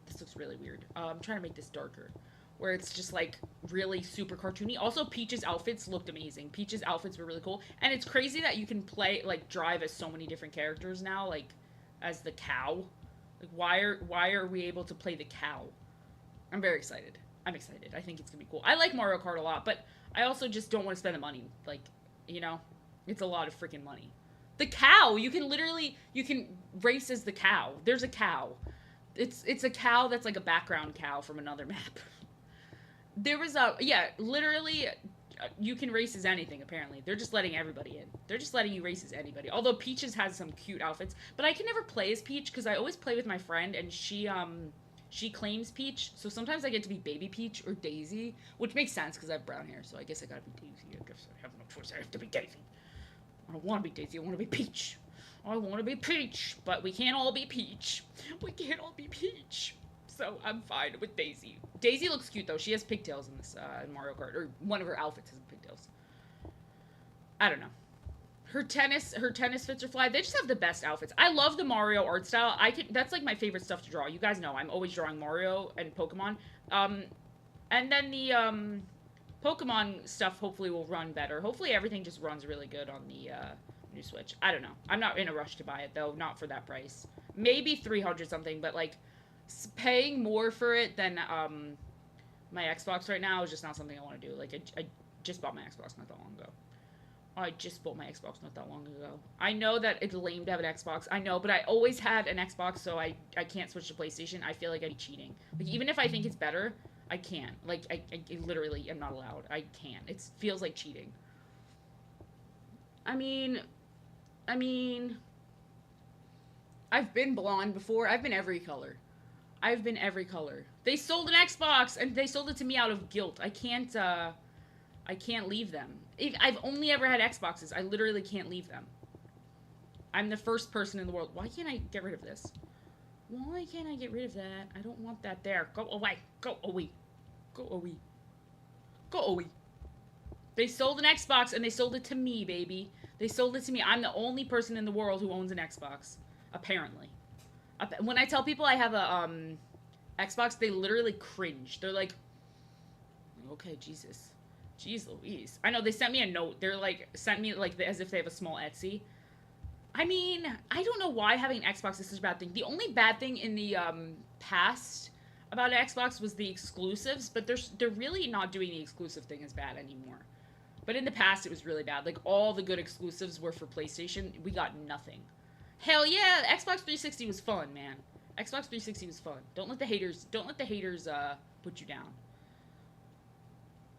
this looks really weird. I'm trying to make this darker. Where it's just like really super cartoony. Also, Peach's outfits looked amazing. Peach's outfits were really cool, and it's crazy that you can play like drive as so many different characters now, like as the cow. Like why are we able to play the cow? I'm very excited. I'm excited. I think it's gonna be cool. I like Mario Kart a lot, but I also just don't want to spend the money. Like, you know, it's a lot of freaking money. The cow, you can race as the cow. There's a cow. It's a cow that's like a background cow from another map. There was literally you can race as anything apparently. They're just letting everybody in. They're just letting you race as anybody. Although Peaches has some cute outfits, but I can never play as Peach because I always play with my friend and she claims Peach. So sometimes I get to be Baby Peach or Daisy, which makes sense because I have brown hair, so I guess I gotta be Daisy. I guess I have no choice. I have to be Daisy. I don't want to be Daisy. I want to be Peach. I want to be Peach. But we can't all be Peach. We can't all be Peach. So I'm fine with Daisy. Daisy looks cute, though. She has pigtails in this Mario Kart. Or one of her outfits has pigtails. I don't know. Her tennis fits her fly. They just have the best outfits. I love the Mario art style. That's like my favorite stuff to draw. You guys know I'm always drawing Mario and Pokemon. And then the Pokemon stuff hopefully will run better. Hopefully everything just runs really good on the new Switch. I don't know. I'm not in a rush to buy it, though. Not for that price. Maybe 300 something, but, like, Paying more for it than my Xbox right now is just not something I want to do. Like I just bought my Xbox not that long ago. I just bought my Xbox not that long ago. I know that it's lame to have an Xbox. I know, but I always had an Xbox, so I can't switch to PlayStation. I feel like I'd be cheating. Like, even if I think it's better, I can't. Like, I literally am not allowed. I can't. It feels like cheating. I mean, I mean, I've been blonde before. I've been every color. I've been every color. They sold an Xbox, and they sold it to me out of guilt. I can't leave them. I've only ever had Xboxes. I literally can't leave them. I'm the first person in the world. Why can't I get rid of this? Why can't I get rid of that? I don't want that there. Go away. Go away. Go away. Go away. They sold an Xbox and they sold it to me, baby. They sold it to me. I'm the only person in the world who owns an Xbox. Apparently. When I tell people I have a Xbox, they literally cringe. They're like, okay, Jesus. Jeez Louise. I know, they sent me a note. They're like, sent me like as if they have a small Etsy. I mean, I don't know why having an Xbox is such a bad thing. The only bad thing in the past about an Xbox was the exclusives, but they're really not doing the exclusive thing as bad anymore. But in the past, it was really bad. Like, all the good exclusives were for PlayStation. We got nothing. Hell yeah, Xbox 360 was fun, man. Xbox 360 was fun. Don't let the haters put you down.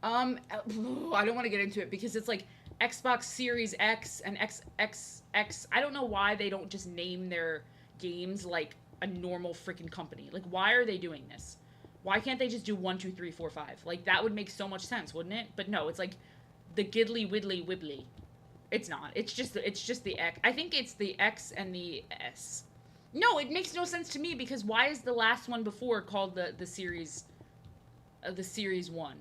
I don't want to get into it because it's like Xbox Series X and XXX. I don't know why they don't just name their games like a normal freaking company. Like, why are they doing this? Why can't they just do 1, 2, 3, 4, 5? Like, that would make so much sense, wouldn't it? But no, it's like the Giddly Widdly Wibbly. It's not. It's just the X. I think it's the X and the S. No, it makes no sense to me because why is the last one before called the series Series 1?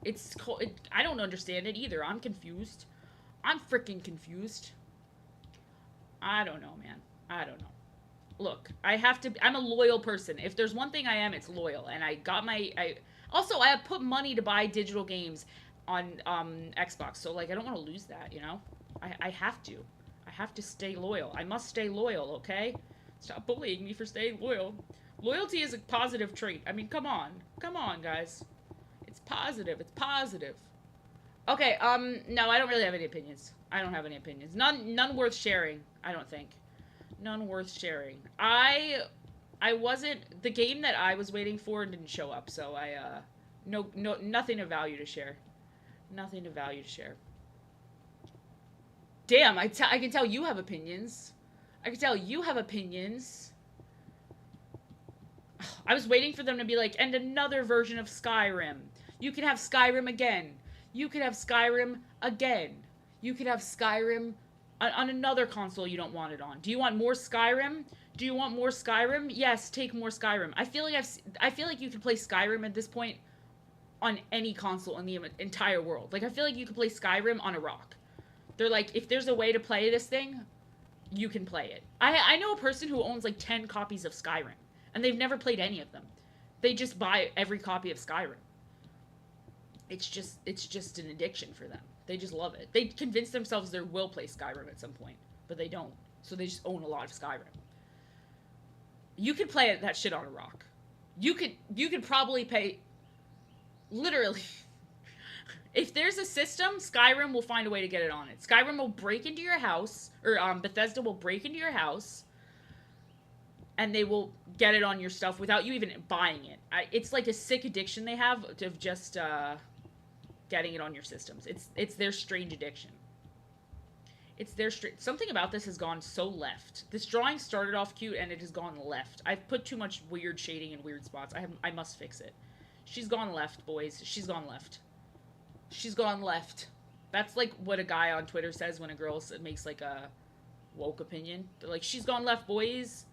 It's called, I don't understand it either. I'm confused. I'm freaking confused. I don't know, man. I don't know. Look, I'm a loyal person. If there's one thing I am, it's loyal. And also, I have put money to buy digital games on Xbox. So, like, I don't want to lose that, you know? I have to. I have to stay loyal. I must stay loyal, okay? Stop bullying me for staying loyal. Loyalty is a positive trait. I mean, come on. Come on, guys. It's positive. It's positive. Okay, no, I don't really have any opinions. I don't have any opinions. None worth sharing, I don't think. None worth sharing. The game that I was waiting for didn't show up, so nothing of value to share. Nothing of value to share. Damn, I can tell you have opinions. I can tell you have opinions. I was waiting for them to be like, and another version of Skyrim. You can have Skyrim again. You could have Skyrim again. You could have Skyrim on another console you don't want it on. Do you want more Skyrim? Do you want more Skyrim? Yes, take more Skyrim. I feel like you could play Skyrim at this point on any console in the entire world. Like, I feel like you could play Skyrim on a rock. They're like, if there's a way to play this thing, you can play it. I know a person who owns like 10 copies of Skyrim, and they've never played any of them. They just buy every copy of Skyrim. It's just an addiction for them. They just love it. They convince themselves they will play Skyrim at some point, but they don't. So they just own a lot of Skyrim. You could play that shit on a rock. You could probably pay, literally, if there's a system, Skyrim will find a way to get it on it. Skyrim will break into your house, or Bethesda will break into your house, and they will get it on your stuff without you even buying it. It's like a sick addiction they have of just getting it on your systems. It's their strange addiction. It's their something about this has gone so left. This drawing started off cute and it has gone left. I've put too much weird shading in weird spots. I must fix it. She's gone left, boys. She's gone left. She's gone left. That's like what a guy on Twitter says when a girl makes like a woke opinion. They're like, she's gone left, boys.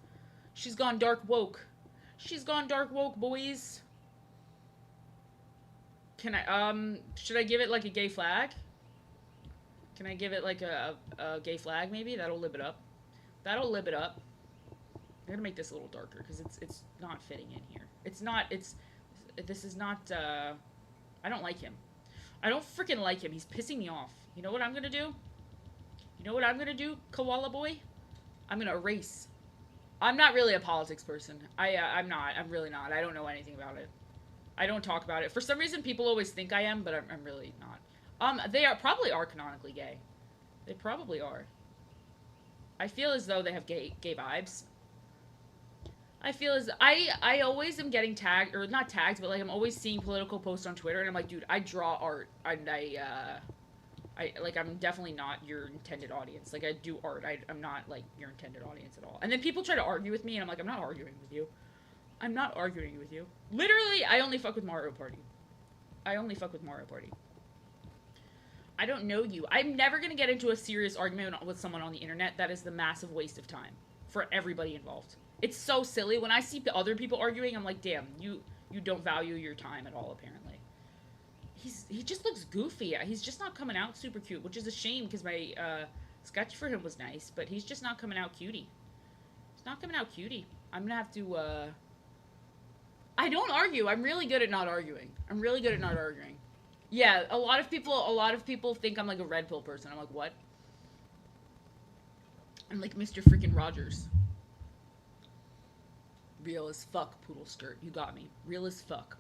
She's gone dark woke. She's gone dark woke, boys. Can I, should I give it like a gay flag? Can I give it like a gay flag maybe? That'll lib it up. That'll lib it up. I'm gonna make this a little darker because it's not fitting in here. This is not, I don't like him. I don't freaking like him. He's pissing me off. You know what I'm gonna do? You know what I'm gonna do, koala boy? I'm gonna erase. I'm not really a politics person. I'm not. I'm really not. I don't know anything about it. I don't talk about it. For some reason, people always think I am, but I'm really not. They are probably are canonically gay. They probably are. I feel as though they have gay vibes. I feel as I always am getting tagged, or not tagged, but like I'm always seeing political posts on Twitter, and I'm like, dude, I draw art, and I like I'm definitely not your intended audience. Like I do art. I'm not like your intended audience at all. And then people try to argue with me, and I'm like, I'm not arguing with you. I'm not arguing with you. Literally, I only fuck with Mario Party. I only fuck with Mario Party. I don't know you. I'm never gonna get into a serious argument with someone on the internet. That is the massive waste of time for everybody involved. It's so silly. When I see other people arguing, I'm like, damn, you don't value your time at all, apparently. He just looks goofy. He's just not coming out super cute, which is a shame because my sketch for him was nice, but he's just not coming out cutie. He's not coming out cutie. I'm gonna have to I don't argue. I'm really good at not arguing. I'm really good at not arguing. Yeah, a lot of people think I'm like a red pill person. I'm like, what? I'm like Mr. Freaking Rogers. Real as fuck, poodle skirt. You got me. Real as fuck.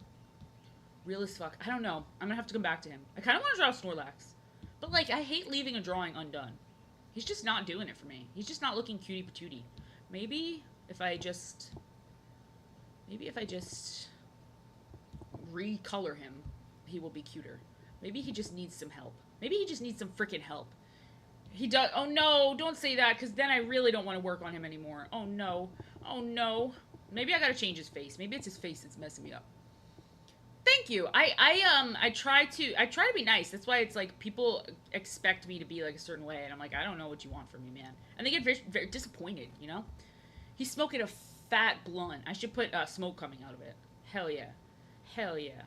Real as fuck. I don't know. I'm gonna have to come back to him. I kind of want to draw Snorlax. But, like, I hate leaving a drawing undone. He's just not doing it for me. He's just not looking cutie patootie. Maybe if I just recolor him, he will be cuter. Maybe he just needs some help. Maybe he just needs some freaking help. He does. Oh no, don't say that, because then I really don't want to work on him anymore. Oh no. Oh no. Maybe I gotta change his face. Maybe it's his face that's messing me up. Thank you. I try to be nice. That's why it's like people expect me to be like a certain way, and I'm like, I don't know what you want from me, man. And they get very, very disappointed, you know? He's smoking a fat blunt. I should put smoke coming out of it. Hell yeah. Hell yeah.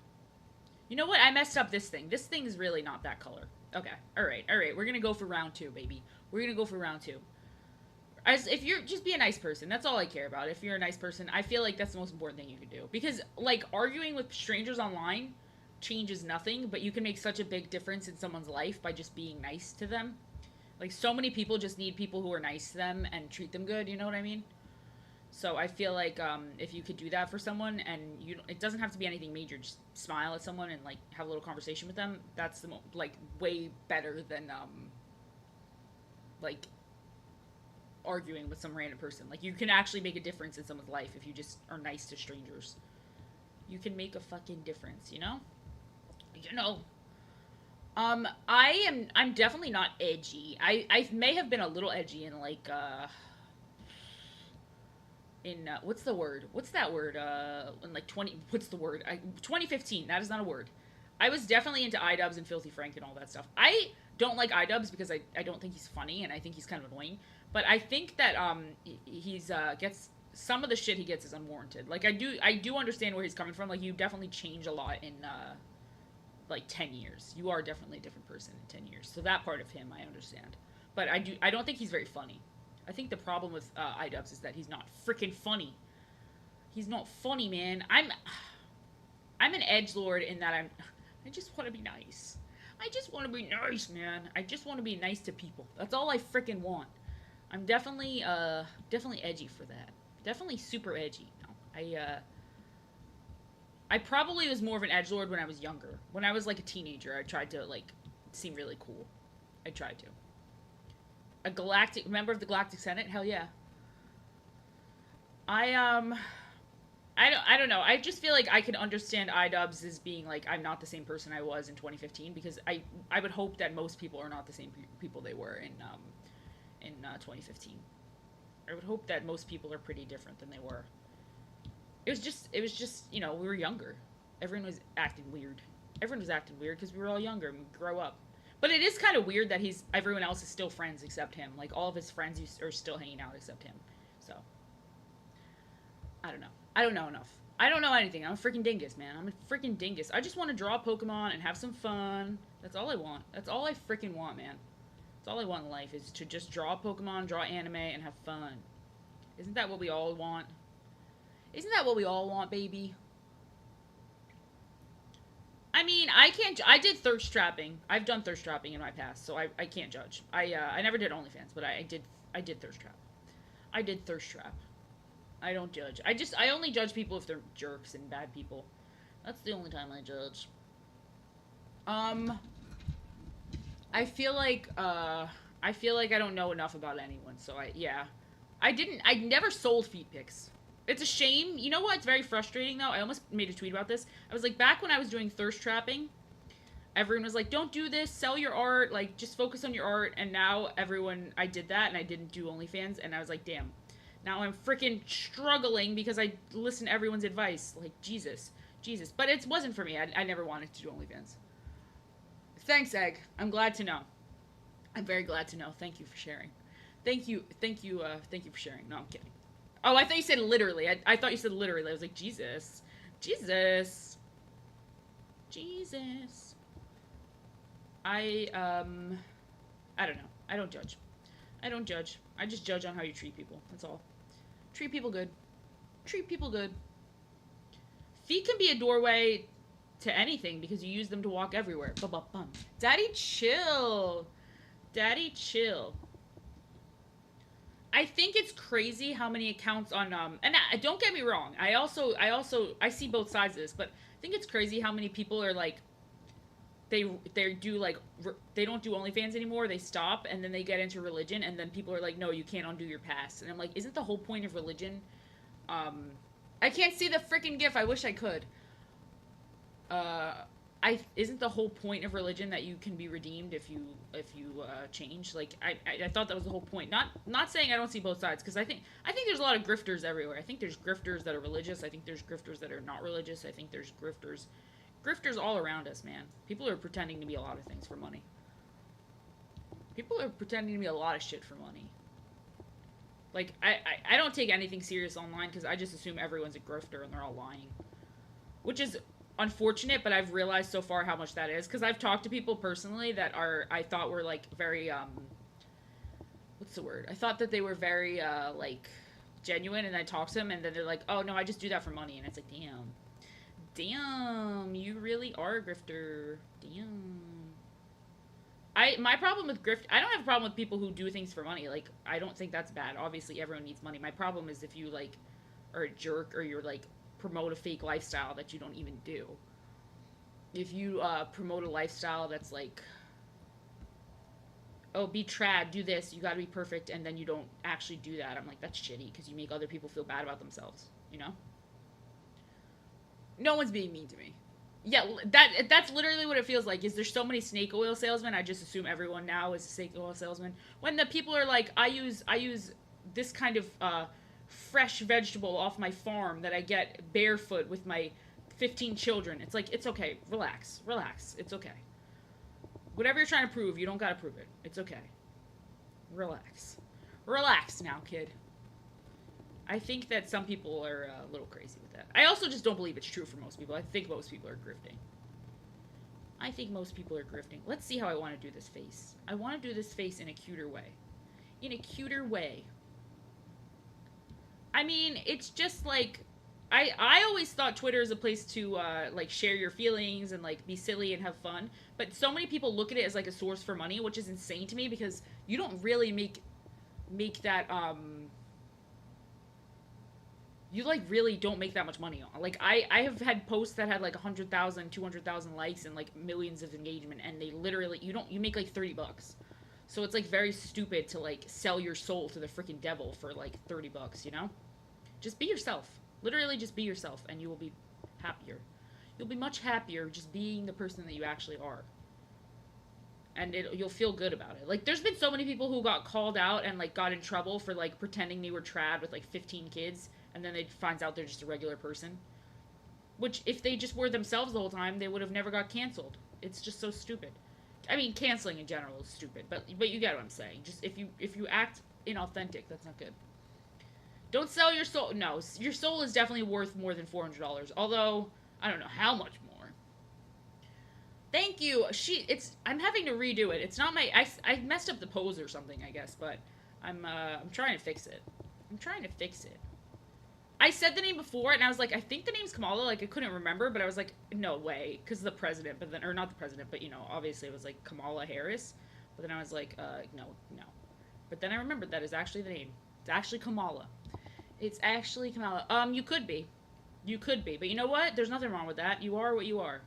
You know what? I messed up this thing. This thing is really not that color. Okay. Alright. We're gonna go for round 2, baby. We're gonna go for round 2. If you're, just be a nice person. That's all I care about. If you're a nice person, I feel like that's the most important thing you can do. Because, like, arguing with strangers online changes nothing, but you can make such a big difference in someone's life by just being nice to them. Like, so many people just need people who are nice to them and treat them good, you know what I mean? So I feel like if you could do that for someone, and it doesn't have to be anything major, just smile at someone and, like, have a little conversation with them, that's, like, way better than, like, arguing with some random person. Like, you can actually make a difference in someone's life if you just are nice to strangers. You can make a fucking difference, you know? You know. I'm definitely not edgy. I may have been a little edgy in, like, what's the word? What's that word? In, like, 2015. That is not a word. I was definitely into iDubbbz and Filthy Frank and all that stuff. I don't like iDubbbz because I don't think he's funny, and I think he's kind of annoying. But I think that he's gets some of the shit he gets is unwarranted. Like, I do understand where he's coming from. Like, you definitely change a lot in like 10 years. You are definitely a different person in 10 years. So that part of him I understand. But I don't think he's very funny. I think the problem with iDubbbz is that he's not freaking funny. He's not funny, man. I'm an edgelord in that I just want to be nice. I just want to be nice, man. I just want to be nice to people. That's all I freaking want. I'm definitely edgy for that. Definitely super edgy. No, I probably was more of an edgelord when I was younger. When I was, like, a teenager, I tried to, like, seem really cool. I tried to. A galactic member of the Galactic Senate? Hell yeah. I don't know. I just feel like I can understand iDubbbz as being like, I'm not the same person I was in 2015, because I would hope that most people are not the same people they were in 2015. I would hope that most people are pretty different than they were. It was just, you know, we were younger. Everyone was acting weird. Everyone was acting weird because we were all younger and we grow up. But it is kind of weird that everyone else is still friends except him. Like, all of his friends are still hanging out except him. So, I don't know. I don't know enough. I don't know anything. I'm a freaking dingus, man. I'm a freaking dingus. I just want to draw Pokemon and have some fun. That's all I want. That's all I freaking want, man. That's all I want in life, is to just draw Pokemon, draw anime, and have fun. Isn't that what we all want? Isn't that what we all want, baby? I mean, I did thirst trapping. I've done thirst trapping in my past, so I can't judge. I never did OnlyFans, but I did thirst trap. I did thirst trap. I don't judge. I only judge people if they're jerks and bad people. That's the only time I judge. Um, I feel like I feel like I don't know enough about anyone, so yeah. I never sold feet pics. It's a shame. You know what? It's very frustrating though. I almost made a tweet about this. I was like, back when I was doing thirst trapping, everyone was like, don't do this, sell your art, like just focus on your art. And now everyone, I did that and I didn't do OnlyFans, and I was like, damn. Now I'm freaking struggling because I listen to everyone's advice. Like, Jesus. Jesus. But it wasn't for me. I never wanted to do OnlyFans. Thanks, Egg. I'm glad to know. I'm very glad to know. Thank you for sharing. Thank you for sharing. No, I'm kidding. Oh, I thought you said literally. I thought you said literally. I was like, Jesus. Jesus. Jesus. I don't know. I don't judge. I don't judge. I just judge on how you treat people. That's all. Treat people good. Treat people good. Feet can be a doorway to anything because you use them to walk everywhere. Bum. Daddy, chill. Daddy, chill. I think it's crazy how many accounts on and don't get me wrong. I see both sides of this, but I think it's crazy how many people are like they do like they don't do OnlyFans anymore. They stop and then they get into religion, and then people are like, no, you can't undo your past. And I'm like, isn't the whole point of religion? I can't see the freaking GIF. I wish I could. Isn't the whole point of religion that you can be redeemed if you change? Like I thought that was the whole point. Not saying I don't see both sides, because I think there's a lot of grifters everywhere. I think there's grifters that are religious. I think there's grifters that are not religious. I think there's grifters all around us, man. People are pretending to be a lot of things for money. People are pretending to be a lot of shit for money. Like I don't take anything serious online because I just assume everyone's a grifter and they're all lying, which is unfortunate, but I've realized so far how much that is, because I've talked to people personally that I thought were like very what's the word? I thought that they were very like genuine, and I talked to them and then they're like, oh no, I just do that for money. And it's like, damn, you really are a grifter. Damn. My problem with I don't have a problem with people who do things for money. Like, I don't think that's bad. Obviously everyone needs money. My problem is if you like are a jerk, or you're like promote a fake lifestyle that you don't even do. If you promote a lifestyle that's like, oh, be trad, do this, you gotta be perfect, and then you don't actually do that, I'm like, that's shitty, because you make other people feel bad about themselves, you know? No one's being mean to me. Yeah, that's literally what it feels like. Is there's so many snake oil salesmen, I just assume everyone now is a snake oil salesman. When the people are like, I use this kind of fresh vegetable off my farm that I get barefoot with my 15 children. It's like, it's okay. Relax. It's okay. Whatever you're trying to prove, you don't gotta prove it. It's okay. Relax now, kid. I think that some people are a little crazy with that. I also just don't believe it's true for most people. I think most people are grifting. Let's see how I want to do this face. I want to do this face in a cuter way. I mean, it's just like, I always thought Twitter is a place to like share your feelings and like be silly and have fun. But so many people look at it as like a source for money, which is insane to me, because you don't really make that you like really don't make that much money on. Like I have had posts that had like 100,000, 200,000 likes and like millions of engagement, and they literally you make like $30. So it's like very stupid to like sell your soul to the freaking devil for like $30, you know? Just be yourself. Literally just be yourself, and you will be happier. You'll be much happier just being the person that you actually are. And you'll feel good about it. Like, there's been so many people who got called out and like got in trouble for like pretending they were trad with like 15 kids, and then they finds out they're just a regular person. Which, if they just were themselves the whole time, they would have never got canceled. It's just so stupid. I mean, canceling in general is stupid, but you get what I'm saying. Just if you act inauthentic, that's not good. Don't sell your soul. No, your soul is definitely worth more than $400. Although I don't know how much more. Thank you. I'm having to redo it. It's not my. I messed up the pose or something, I guess, but I'm trying to fix it. I said the name before, and I was like, I think the name's Kamala. Like, I couldn't remember, but I was like, no way, because the president. But then, or not the president, but you know, obviously it was like Kamala Harris. But then I was like, no. But then I remembered that is actually the name. It's actually Kamala. It's actually Kamala. You could be. You could be. But you know what? There's nothing wrong with that. You are what you are.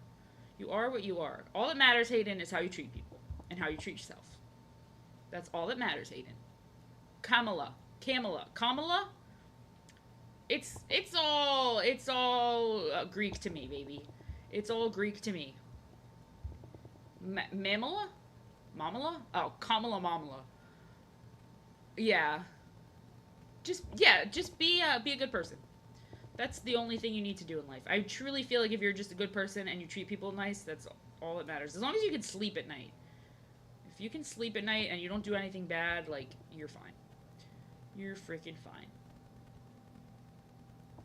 You are what you are. All that matters, Hayden, is how you treat people and how you treat yourself. That's all that matters, Hayden. Kamala. It's all Greek to me, baby. It's all Greek to me. Mamala, Mamala. Oh, Kamala Mamala. Yeah. Just be a good person. That's the only thing you need to do in life. I truly feel like if you're just a good person and you treat people nice, that's all that matters. As long as you can sleep at night. If you can sleep at night and you don't do anything bad, like, you're fine. You're freaking fine.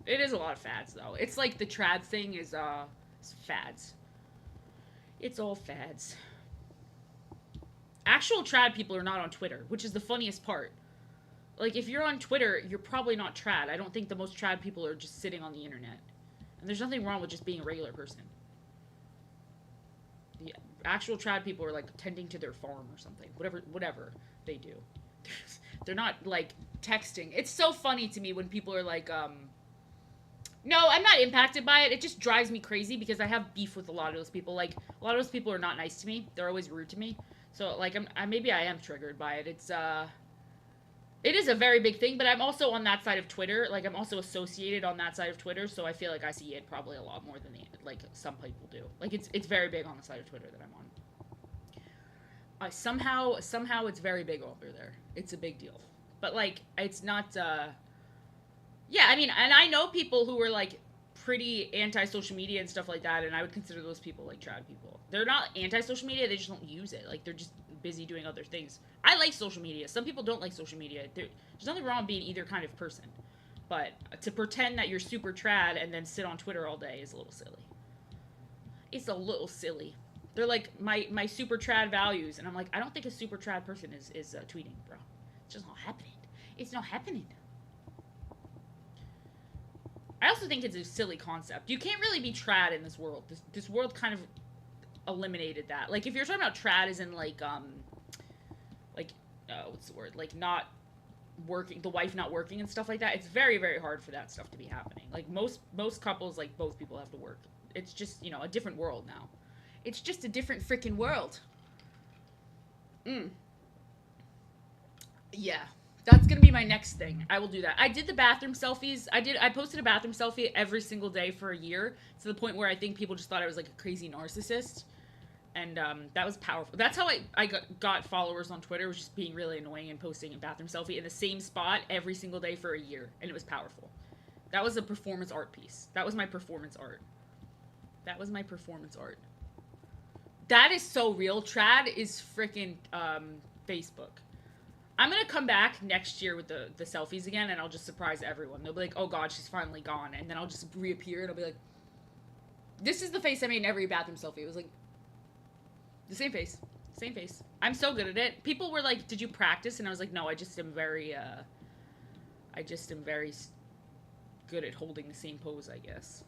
It is a lot of fads, though. It's like the trad thing is fads. It's all fads. Actual trad people are not on Twitter, which is the funniest part. Like, if you're on Twitter, you're probably not trad. I don't think the most trad people are just sitting on the internet. And there's nothing wrong with just being a regular person. The actual trad people are, like, tending to their farm or something. Whatever they do. They're not, like, texting. It's so funny to me when people are like, no, I'm not impacted by it. It just drives me crazy because I have beef with a lot of those people. Like, a lot of those people are not nice to me. They're always rude to me. So, like, maybe I am triggered by it. It is a very big thing, but I'm also on that side of Twitter. Like, I'm also associated on that side of Twitter, so I feel like I see it probably a lot more than some people do. Like, it's very big on the side of Twitter that I'm on. Somehow it's very big over there. It's a big deal. But, like, it's not, yeah, I mean, and I know people who are, like, pretty anti-social media and stuff like that, and I would consider those people, like, trad people. They're not anti-social media, they just don't use it. Like, they're just busy doing other things. I like social media. Some people don't like social media. There's nothing wrong with being either kind of person. But to pretend that you're super trad and then sit on Twitter all day is a little silly. It's a little silly. They're like, my super trad values, and I'm like, I don't think a super trad person is tweeting, bro. It's just not happening. It's not happening. I also think it's a silly concept. You can't really be trad in this world. This world kind of eliminated that. Like, if you're talking about trad as in, like, what's the word? Like, not working, the wife not working and stuff like that, it's very, very hard for that stuff to be happening. Like, most couples, like, both people have to work. It's just, a different world now. It's just a different freaking world. Yeah. That's gonna be my next thing. I will do that. I did the bathroom selfies. I posted a bathroom selfie every single day for a year, to the point where I think people just thought I was like a crazy narcissist. And that was powerful. That's how I got followers on Twitter, was just being really annoying and posting a bathroom selfie in the same spot every single day for a year. And it was powerful. That was a performance art piece. That was my performance art. That was my performance art. That is so real. Trad is freaking Facebook. I'm going to come back next year with the selfies again, and I'll just surprise everyone. They'll be like, oh god, she's finally gone. And then I'll just reappear, and I'll be like, this is the face I made in every bathroom selfie. It was like, the same face. Same face. I'm so good at it. People were like, did you practice? And I was like, no, I just am very good at holding the same pose, I guess.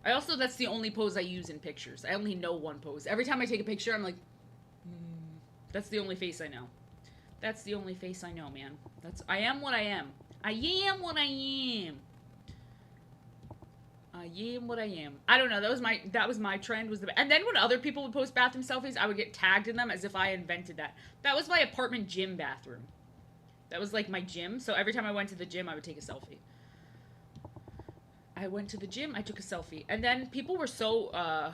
That's the only pose I use in pictures. I only know one pose. Every time I take a picture, I'm like, that's the only face I know. That's the only face I know, man. I am what I am. I am what I am. I am what I am. I don't know. That was my trend. And then when other people would post bathroom selfies, I would get tagged in them as if I invented that. That was my apartment gym bathroom. That was like my gym. So every time I went to the gym, I would take a selfie. I went to the gym, I took a selfie. And then people were so,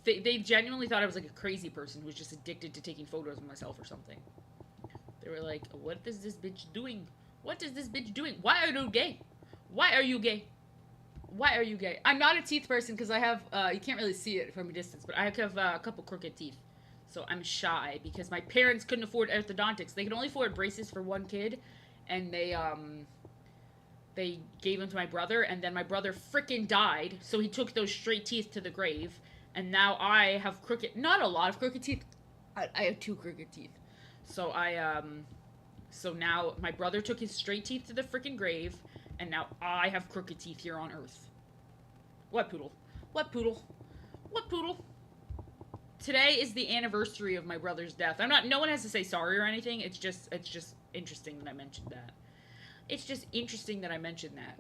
they genuinely thought I was like a crazy person who was just addicted to taking photos of myself or something. They were like, what is this bitch doing? What is this bitch doing? Why are you gay? Why are you gay? Why are you gay? I'm not a teeth person because I have, you can't really see it from a distance, but I have a couple crooked teeth. So I'm shy because my parents couldn't afford orthodontics. They could only afford braces for one kid, and they gave them to my brother, and then my brother frickin' died, so he took those straight teeth to the grave, and now I have not a lot of crooked teeth. I have 2 crooked teeth. So so now my brother took his straight teeth to the frickin' grave, and now I have crooked teeth here on Earth. What poodle? What poodle? What poodle? Today is the anniversary of my brother's death. No one has to say sorry or anything. It's just interesting that I mentioned that. It's just interesting that I mentioned that.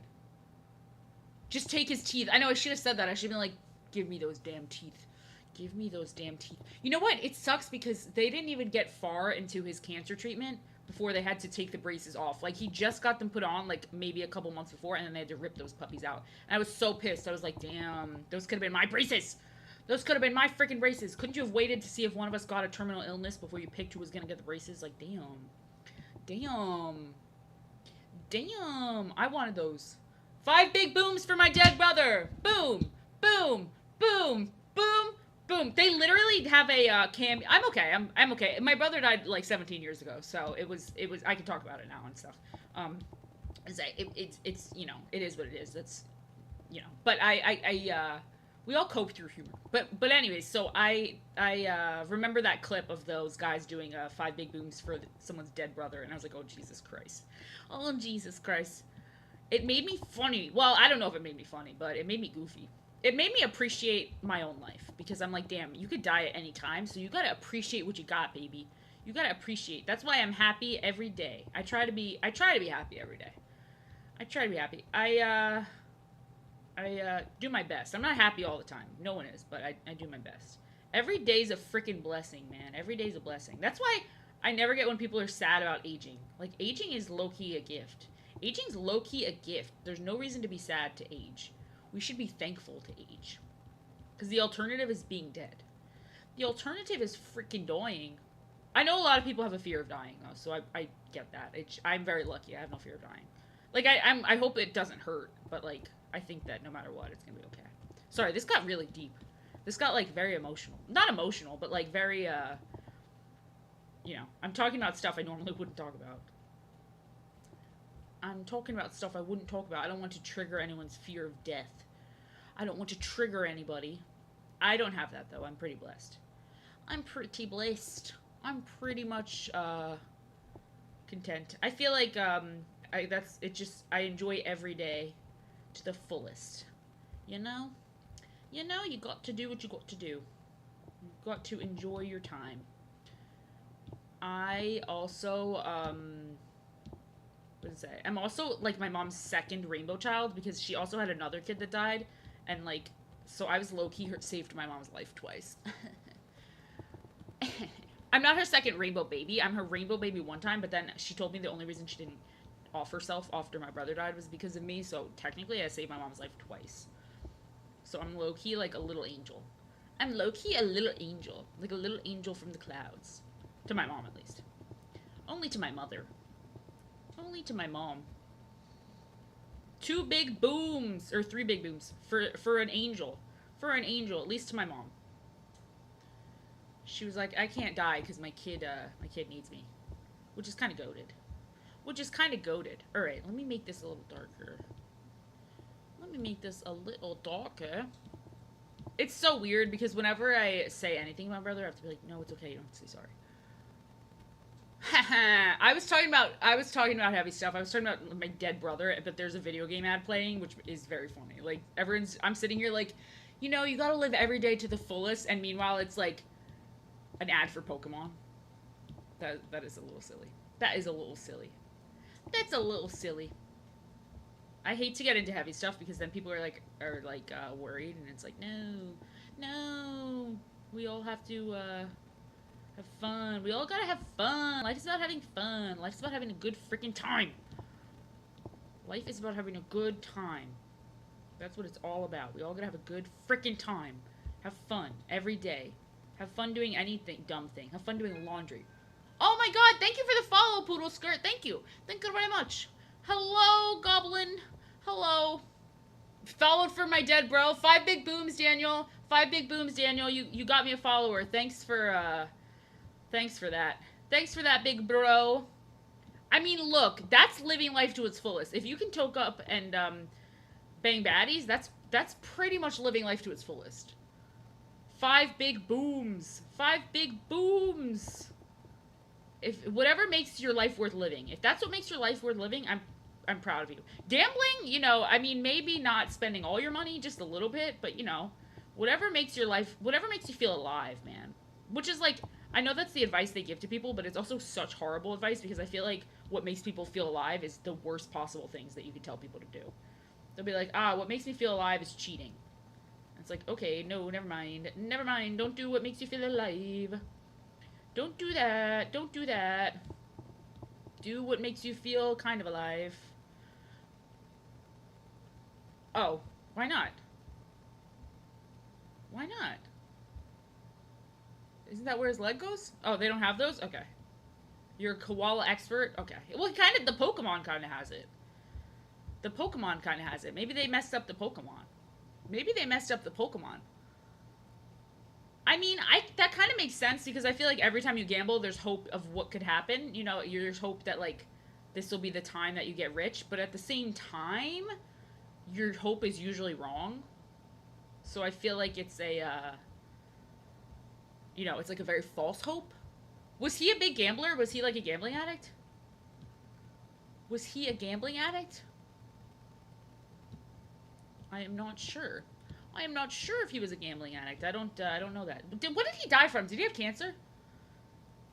Just take his teeth. I know I should have said that. I should have been like, give me those damn teeth. Give me those damn teeth. You know what? It sucks because they didn't even get far into his cancer treatment before they had to take the braces off. Like, he just got them put on, like, maybe a couple months before, and then they had to rip those puppies out. And I was so pissed. I was like, damn, those could have been my braces. Those could have been my freaking braces. Couldn't you have waited to see if one of us got a terminal illness before you picked who was going to get the braces? Like, damn. Damn. Damn. I wanted those. 5 big booms for my dead brother. Boom. Boom. Boom. Boom. Boom. They literally have a cameo. I'm okay. I'm okay. My brother died like 17 years ago, so it was. I can talk about it now and stuff. It's you know, it is what it is. That's, you know. But we all cope through humor. But anyways, so I remember that clip of those guys doing 5 big booms for someone's dead brother, and I was like, oh Jesus Christ, oh Jesus Christ. It made me funny. Well, I don't know if it made me funny, but it made me goofy. It made me appreciate my own life, because I'm like, damn, you could die at any time, so you gotta appreciate what you got, baby. You gotta appreciate. That's why I'm happy every day. I try to be happy every day. I try to be happy. I do my best. I'm not happy all the time. No one is, but I do my best. Every day's a freaking blessing, man. Every day's a blessing. That's why I never get when people are sad about aging. Like, aging is low-key a gift. Aging's low-key a gift. There's no reason to be sad to age. We should be thankful to age. Because the alternative is being dead. The alternative is freaking dying. I know a lot of people have a fear of dying, though, so I get that. I'm very lucky. I have no fear of dying. Like, I hope it doesn't hurt, but, like, I think that no matter what, it's gonna be okay. Sorry, this got really deep. This got, like, very emotional. Not emotional, but, like, very, you know, I'm talking about stuff I normally wouldn't talk about. I'm talking about stuff I wouldn't talk about. I don't want to trigger anyone's fear of death. I don't want to trigger anybody. I don't have that, though. I'm pretty blessed. I'm pretty blessed. I'm pretty much, content. I feel like, I enjoy every day to the fullest. You know? You know, you got to do what you got to do. You've got to enjoy your time. I also, what is it? I'm also, like, my mom's second rainbow child, because she also had another kid that died, and, like, so I was low-key saved my mom's life twice. I'm not her second rainbow baby. I'm her rainbow baby one time, but then she told me the only reason she didn't off herself after my brother died was because of me, so technically I saved my mom's life twice. So I'm low-key, like, a little angel. I'm low-key a little angel. Like a little angel from the clouds. To my mom, at least. Only to my mother. Only to my mom. 2 big booms, or 3 big booms, for an angel. For an angel, at least to my mom. She was like, I can't die because my kid needs me. Which is kind of goated. Which is kind of goated. Alright, let me make this a little darker. Let me make this a little darker. It's so weird because whenever I say anything about my brother, I have to be like, no, it's okay, you don't have to say sorry. I was talking about heavy stuff. I was talking about my dead brother, but there's a video game ad playing, which is very funny. Like, I'm sitting here like, you know, you gotta live every day to the fullest, and meanwhile it's like an ad for Pokemon. That is a little silly. That is a little silly. That's a little silly. I hate to get into heavy stuff because then people are worried, and it's like, no, we all have to, have fun. We all gotta have fun. Life is about having fun. Life is about having a good freaking time. Life is about having a good time. That's what it's all about. We all gotta have a good freaking time. Have fun every day. Have fun doing anything, dumb thing. Have fun doing laundry. Oh my god, thank you for the follow, Poodle Skirt. Thank you. Thank you very much. Hello, Goblin. Hello. Followed for my dead bro. 5 big booms, Daniel. 5 big booms, Daniel. You got me a follower. Thanks for that. Thanks for that, big bro. I mean, look, that's living life to its fullest. If you can toke up and bang baddies, that's pretty much living life to its fullest. 5 big booms. 5 big booms. If whatever makes your life worth living, if that's what makes your life worth living, I'm proud of you. Gambling, you know, I mean, maybe not spending all your money, just a little bit, but you know, whatever makes your life, whatever makes you feel alive, man. Which is like, I know that's the advice they give to people, but it's also such horrible advice because I feel like what makes people feel alive is the worst possible things that you can tell people to do. They'll be like, what makes me feel alive is cheating. It's like, okay, no, never mind. Never mind. Don't do what makes you feel alive. Don't do that. Don't do that. Do what makes you feel kind of alive. Oh, why not? Why not? Isn't that where his leg goes? Oh, they don't have those? Okay. You're a koala expert? Okay. Well, kind of, the Pokemon kind of has it. The Pokemon kind of has it. Maybe they messed up the Pokemon. Maybe they messed up the Pokemon. I mean, that kind of makes sense because I feel like every time you gamble, there's hope of what could happen. You know, there's hope that, like, this will be the time that you get rich. But at the same time, your hope is usually wrong. So I feel like it's a, it's like a very false hope. Was he a big gambler? Was he like a gambling addict? Was he a gambling addict? I am not sure. I am not sure if he was a gambling addict. I don't know that. What did he die from? Did he have cancer?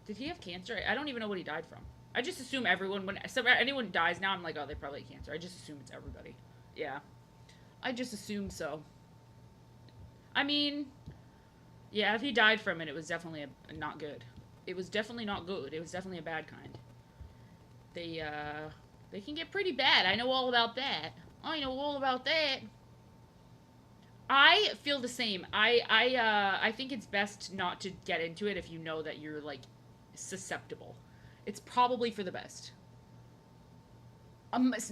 Did he have cancer? I don't even know what he died from. I just assume when anyone dies now, I'm like, oh, they probably had cancer. I just assume it's everybody. Yeah. I just assume so. I mean, yeah, if he died from it, it was definitely not good. It was definitely not good. It was definitely a bad kind. They can get pretty bad. I know all about that. I know all about that. I feel the same. I think it's best not to get into it if you know that you're, like, susceptible. It's probably for the best.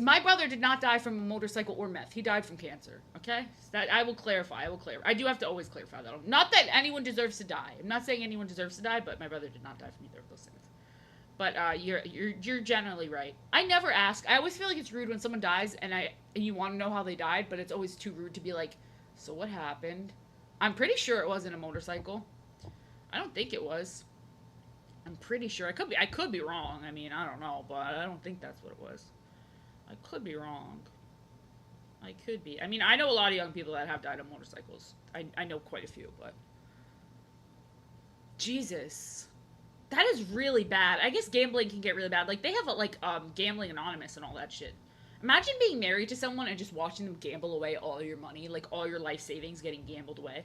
My brother did not die from a motorcycle or meth. He died from cancer. Okay? So that I will clarify. I do have to always clarify that. Not that anyone deserves to die. I'm not saying anyone deserves to die, but my brother did not die from either of those things. But you're generally right. I never ask. I always feel like it's rude when someone dies and you want to know how they died, but it's always too rude to be like, so what happened? I'm pretty sure it wasn't a motorcycle. I don't think it was. I'm pretty sure. I could be wrong. I mean, I don't know, but I don't think that's what it was. I could be wrong. I could be. I mean, I know a lot of young people that have died on motorcycles. I know quite a few, but Jesus. That is really bad. I guess gambling can get really bad. Like, they have, Gambling Anonymous and all that shit. Imagine being married to someone and just watching them gamble away all your money, like, all your life savings getting gambled away.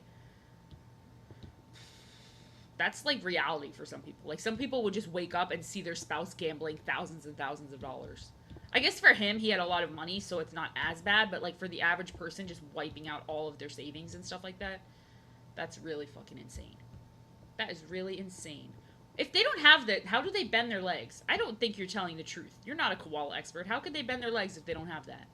That's, like, reality for some people. Like, some people would just wake up and see their spouse gambling thousands and thousands of dollars. I guess for him, he had a lot of money, so it's not as bad, but, like, for the average person just wiping out all of their savings and stuff like that, that's really fucking insane. That is really insane. If they don't have that, how do they bend their legs? I don't think you're telling the truth. You're not a koala expert. How could they bend their legs if they don't have that?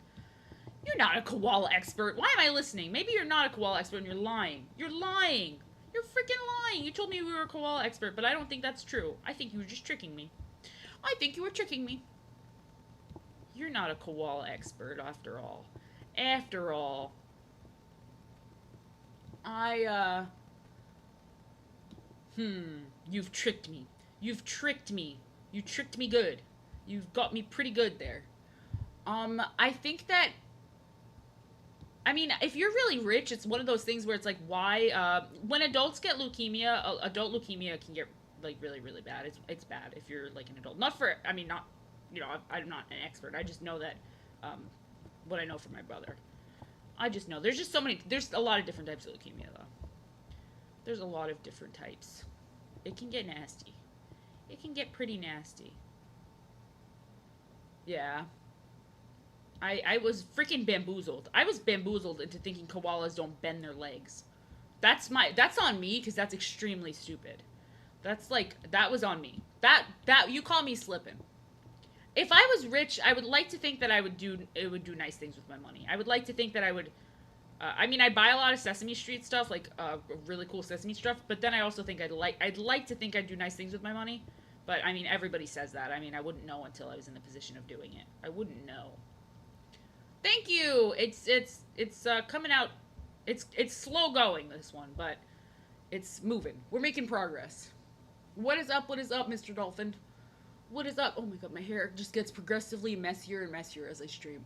You're not a koala expert. Why am I listening? Maybe you're not a koala expert and you're lying. You're lying. You're freaking lying. You told me we were a koala expert, but I don't think that's true. I think you were just tricking me. I think you were tricking me. You're not a koala expert after all. After all. You've tricked me. You've tricked me. You tricked me good. You've got me pretty good there. I think that, I mean, if you're really rich, it's one of those things where it's like, why, when adults get leukemia, adult leukemia can get, like, really, really bad. It's bad if you're, like, an adult. Not, I'm not an expert. I just know that, what I know from my brother. I just know. There's a lot of different types of leukemia, though. There's a lot of different types. It can get nasty. It can get pretty nasty. Yeah. I was freaking bamboozled. I was bamboozled into thinking koalas don't bend their legs. That's on me, because that's extremely stupid. That was on me. That you call me slipping. If I was rich, I would like to think that it would do nice things with my money. I would like to think that I would, I mean, I buy a lot of Sesame Street stuff, like, really cool Sesame stuff, but then I also think I'd like to think I'd do nice things with my money, but, I mean, everybody says that. I mean, I wouldn't know until I was in the position of doing it. I wouldn't know. Thank you! It's coming out, it's slow going, this one, but it's moving. We're making progress. What is up, Mr. Dolphin? What is up? Oh my god, my hair just gets progressively messier and messier as I stream.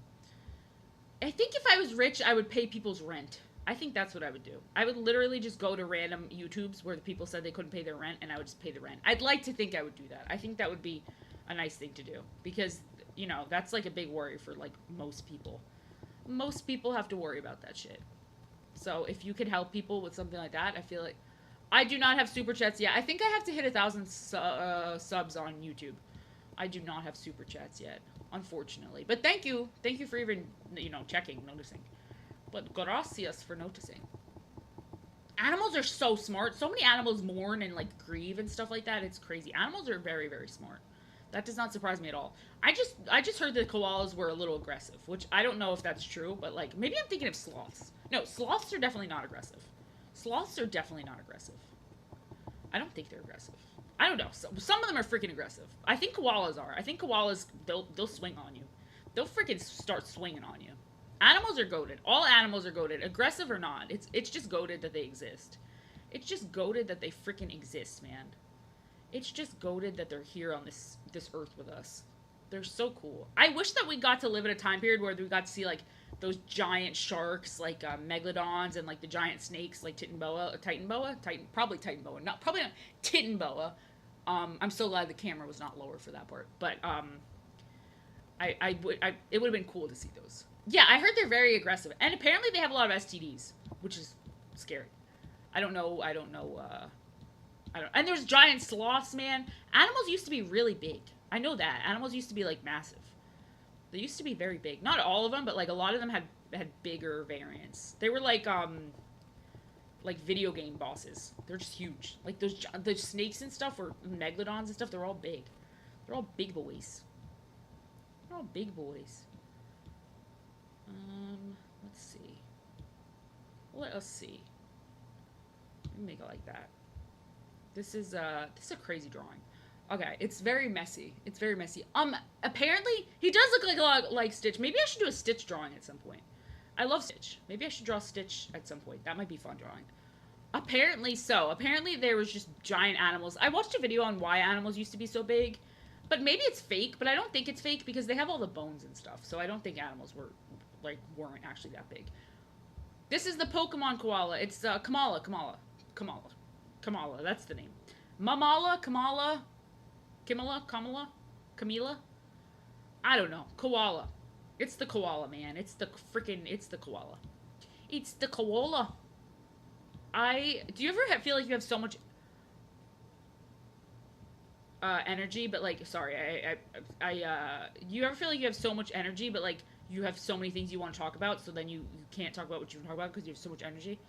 I think if I was rich, I would pay people's rent. I think that's what I would do. I would literally just go to random YouTubes where the people said they couldn't pay their rent, and I would just pay the rent. I'd like to think I would do that. I think that would be a nice thing to do because that's like a big worry for like most people. Most people have to worry about that shit. So if you could help people with something like that, I feel like I do not have super chats yet. I think I have to hit 1,000 subs on YouTube. I do not have super chats yet, unfortunately. But thank you for even checking, noticing. But gracias for noticing. Animals are so smart. So many animals mourn and like grieve and stuff like that. It's crazy. Animals are very, very smart. That does not surprise me at all. I just heard that koalas were a little aggressive, which I don't know if that's true, but like maybe I'm thinking of sloths. No, sloths are definitely not aggressive. Sloths are definitely not aggressive. I don't think they're aggressive. I don't know. Some of them are freaking aggressive. I think koalas are. I think koalas they'll swing on you. They'll freaking start swinging on you. Animals are goated. All animals are goated, aggressive or not. It's just goated that they exist. It's just goated that they freaking exist, man. It's just goated that they're here on this earth with us. They're so cool. I wish that we got to live in a time period where we got to see like those giant sharks, like megalodons, and like the giant snakes, like Titan boa, probably Titan boa, probably not Titan boa. I'm so glad the camera was not lower for that part, but it would have been cool to see those. Yeah, I heard they're very aggressive, and apparently they have a lot of STDs, which is scary. I don't know. And there's giant sloths, man. Animals used to be really big. I know that. Animals used to be like massive. They used to be very big. Not all of them, but like a lot of them had bigger variants. They were like video game bosses. They're just huge. Like the snakes and stuff, or megalodons and stuff. They're all big. They're all big boys. They're all big boys. Let's see. Let us see. Let me make it like that. This is a crazy drawing. Okay, it's very messy. It's very messy. Apparently he does look like a lot like Stitch. Maybe I should do a Stitch drawing at some point. I love Stitch. Maybe I should draw Stitch at some point. That might be fun drawing. Apparently so. Apparently there was just giant animals. I watched a video on why animals used to be so big, but maybe it's fake. But I don't think it's fake because they have all the bones and stuff. So I don't think animals weren't actually that big. This is the Pokemon koala. It's Kamala. That's the name. Kamala. I don't know. Koala. It's the koala, man. It's the koala. It's the koala. Do you ever feel like you have so much energy, but like, sorry, you ever feel like you have so much energy, but like, you have so many things you want to talk about, so then you can't talk about what you want to talk about because you have so much energy?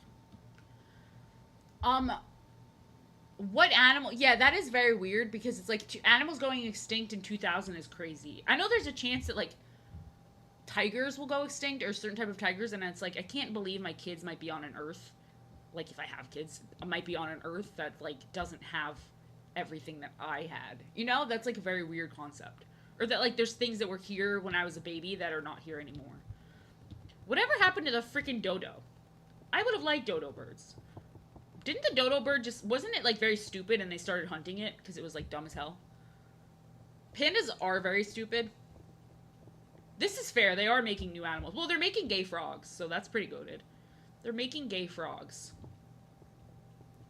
What animal? Yeah, that is very weird because it's like animals going extinct in 2000 is crazy. I know there's a chance that like tigers will go extinct, or certain type of tigers, and it's like I can't believe my kids might be on an Earth, like if I have kids, I might be on an Earth that like doesn't have everything that I had. That's like a very weird concept. Or that like there's things that were here when I was a baby that are not here anymore. Whatever happened to the freaking dodo? I would have liked dodo birds. Didn't the dodo bird wasn't it like very stupid and they started hunting it because it was like dumb as hell? Pandas are very stupid. This is fair. They are making new animals. Well, they're making gay frogs, so that's pretty goated. They're making gay frogs.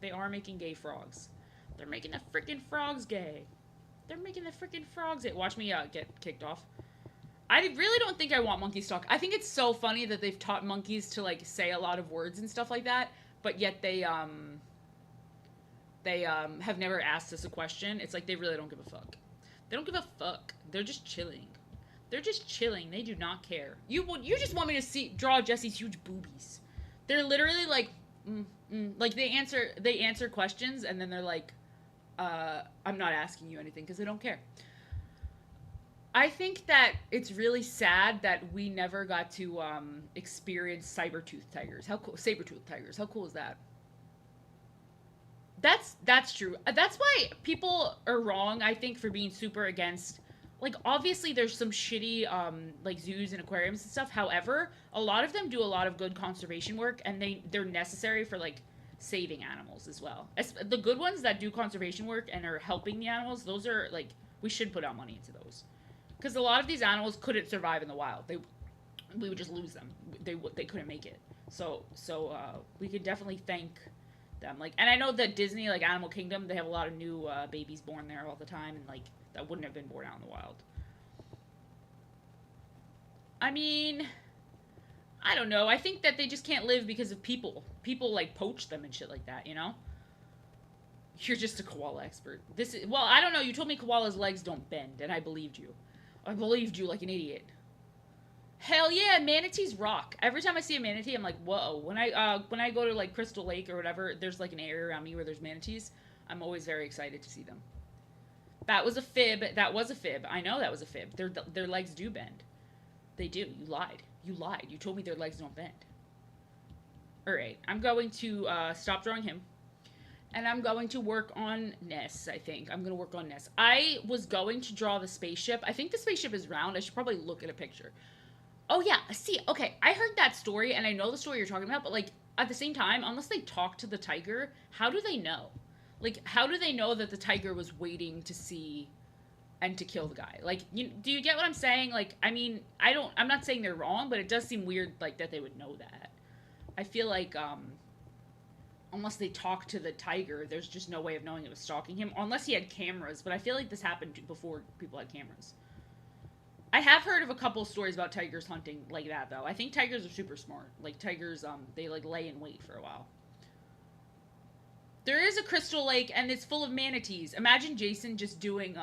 They are making gay frogs. They're making the freaking frogs gay. They're making the freaking frogs gay. Watch me get kicked off. I really don't think I want monkeys to talk. I think it's so funny that they've taught monkeys to like say a lot of words and stuff like that, but yet they have never asked us a question. It's like they really don't give a fuck. They don't give a fuck. They're just chilling. They're just chilling. They do not care. You just want me to draw Jesse's huge boobies. They're literally like, like they answer questions and then they're like, I'm not asking you anything because they don't care. I think that it's really sad that we never got to experience saber-toothed tigers. How cool? Saber-toothed tigers. How cool is that? That's true. That's why people are wrong, I think, for being super against. Like, obviously, there's some shitty like zoos and aquariums and stuff. However, a lot of them do a lot of good conservation work, and they're necessary for like saving animals as well. The good ones that do conservation work and are helping the animals, those are like, we should put out money into those. Because a lot of these animals couldn't survive in the wild. We would just lose them. They couldn't make it. So we could definitely thank them. Like, and I know that Disney, like Animal Kingdom, they have a lot of new babies born there all the time, and like that wouldn't have been born out in the wild. I mean, I don't know. I think that they just can't live because of people. People like poach them and shit like that, you know? You're just a koala expert. This is, well, I don't know. You told me koalas' legs don't bend, and I believed you. I believed you like an idiot. Hell yeah, manatees rock. Every time I see a manatee, I'm like, whoa. When I go to like Crystal Lake or whatever, there's like an area around me where there's manatees. I'm always very excited to see them. That was a fib. That was a fib. I know that was a fib. Their legs do bend. They do. You lied. You lied. You told me their legs don't bend. All right. I'm going to stop drawing him. And I'm going to work on Ness, I think. I'm going to work on Ness. I was going to draw the spaceship. I think the spaceship is round. I should probably look at a picture. Oh, yeah. See, okay. I heard that story, and I know the story you're talking about, but, like, at the same time, unless they talk to the tiger, how do they know? Like, how do they know that the tiger was waiting to see and to kill the guy? Like, do you get what I'm saying? Like, I mean, I'm not saying they're wrong, but it does seem weird, like, that they would know that. I feel like, unless they talk to the tiger, there's just no way of knowing it was stalking him, unless he had cameras, but I feel like this happened before people had cameras. I have heard of a couple stories about tigers hunting like that, though. I think tigers are super smart. Like, tigers, they, like, lay in wait for a while. There is a Crystal Lake, and it's full of manatees. Imagine Jason just doing,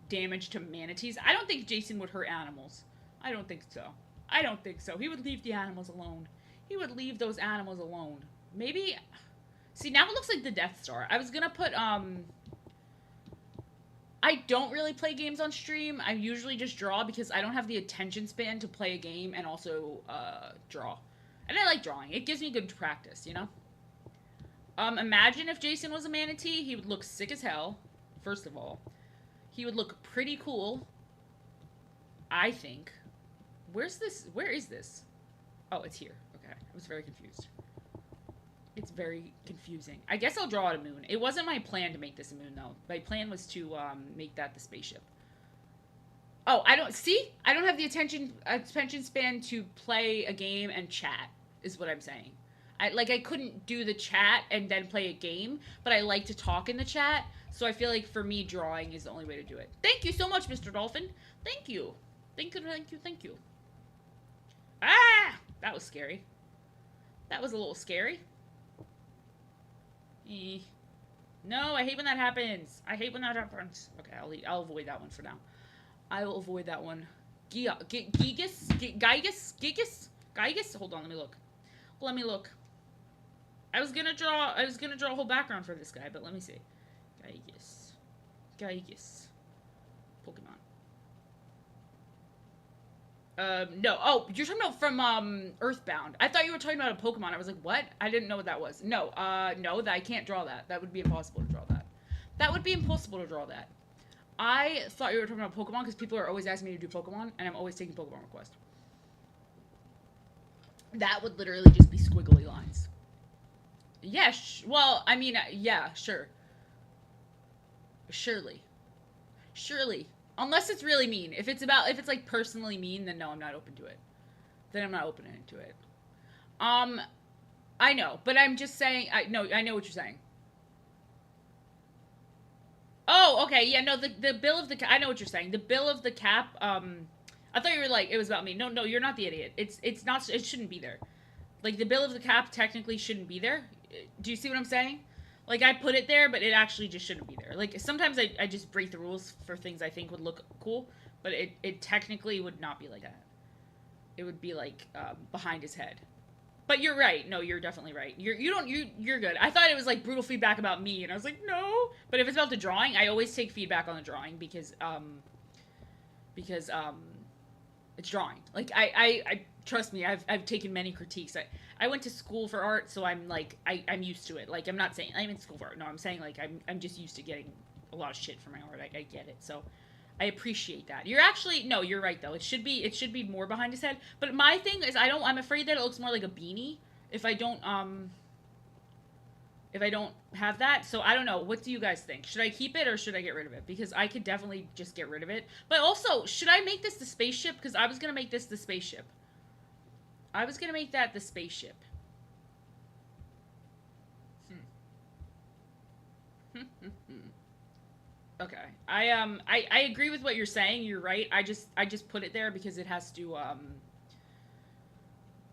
damage to manatees. I don't think Jason would hurt animals. I don't think so. I don't think so. He would leave the animals alone. He would leave those animals alone. Maybe... See, now it looks like the Death Star. I was gonna put, I don't really play games on stream. I usually just draw because I don't have the attention span to play a game and also, draw. And I like drawing. It gives me good practice, you know? Imagine if Jason was a manatee. He would look sick as hell, first of all. He would look pretty cool, I think. Where is this? Oh, it's here. Okay. I was very confused. It's very confusing. I guess I'll draw out a moon. It wasn't my plan to make this a moon, though. My plan was to, make that the spaceship. Oh, I don't have the attention span to play a game and chat, is what I'm saying. I couldn't do the chat and then play a game, but I like to talk in the chat, so I feel like for me, drawing is the only way to do it. Thank you so much, Mr. Dolphin. Thank you. Thank you. Ah! That was scary. That was a little scary. No, I hate when that happens. Okay, I'll avoid that one for now. I will avoid that one. Gigas? Hold on, let me look. I was gonna draw a whole background for this guy, but let me see. Gigas. Pokemon. No. Oh, you're talking about from, Earthbound. I thought you were talking about a Pokemon. I was like, what? I didn't know what that was. No, no, I can't draw that. That would be impossible to draw that. I thought you were talking about Pokemon because people are always asking me to do Pokemon, and I'm always taking Pokemon requests. That would literally just be squiggly lines. Yeah, well, I mean, yeah, sure. Surely. Unless it's really mean. If it's like personally mean, then no, I'm not open to it. I know, but I'm just saying, I know what you're saying. Oh, okay, yeah, no, the bill of the cap, I know what you're saying. The bill of the cap, I thought you were like, it was about me. No, you're not the idiot. It's not, it shouldn't be there. Like, the bill of the cap technically shouldn't be there. Do you see what I'm saying? Like, I put it there, but it actually just shouldn't be there. Like, sometimes I just break the rules for things I think would look cool, but it technically would not be like that. It would be, like, behind his head. But you're right. No, you're definitely right. You're good. I thought it was, like, brutal feedback about me, and I was like, no. But if it's about the drawing, I always take feedback on the drawing because it's drawing. Like, I trust me, I've taken many critiques. I went to school for art, so I'm like, I'm used to it. Like, I'm not saying I'm in school for art. No, I'm saying, like, I'm just used to getting a lot of shit for my art. I get it. So I appreciate that. You're right, though. It should be more behind his head. But my thing is, I'm afraid that it looks more like a beanie if I don't have that. So I don't know. What do you guys think? Should I keep it or should I get rid of it? Because I could definitely just get rid of it. But also, should I make this the spaceship? Because I was going to make this the spaceship. I was gonna make that the spaceship. Hmm. Okay. I agree with what you're saying. You're right. I just put it there because it has to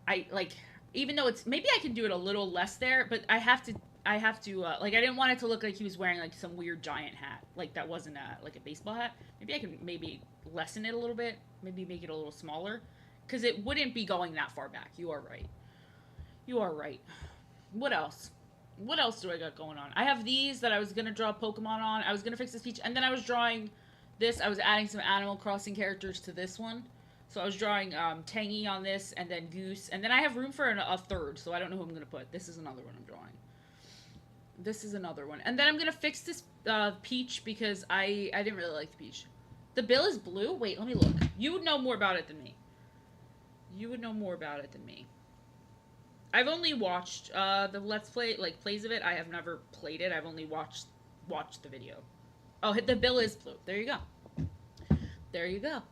I like even though it's maybe I can do it a little less there, but I have to like I didn't want it to look like he was wearing like some weird giant hat. Like that wasn't like a baseball hat. Maybe I can maybe lessen it a little bit, maybe make it a little smaller cuz it wouldn't be going that far back. You are right. You are right. What else? What else do I got going on? I have these that I was gonna draw Pokemon on. I was gonna fix this speech, and then I was drawing this. I was adding some Animal Crossing characters to this one. So I was drawing Tangy on this, and then Goose, and then I have room for a third. So I don't know who I'm gonna put. This is another one I'm drawing. This is another one, and then I'm gonna fix this Peach because I didn't really like the Peach. The bill is blue. Wait, let me look. You would know more about it than me. You would know more about it than me. I've only watched the Let's Play, like plays of it. I have never played it. I've only watched the video. Oh, the bill is blue. There you go. There you go.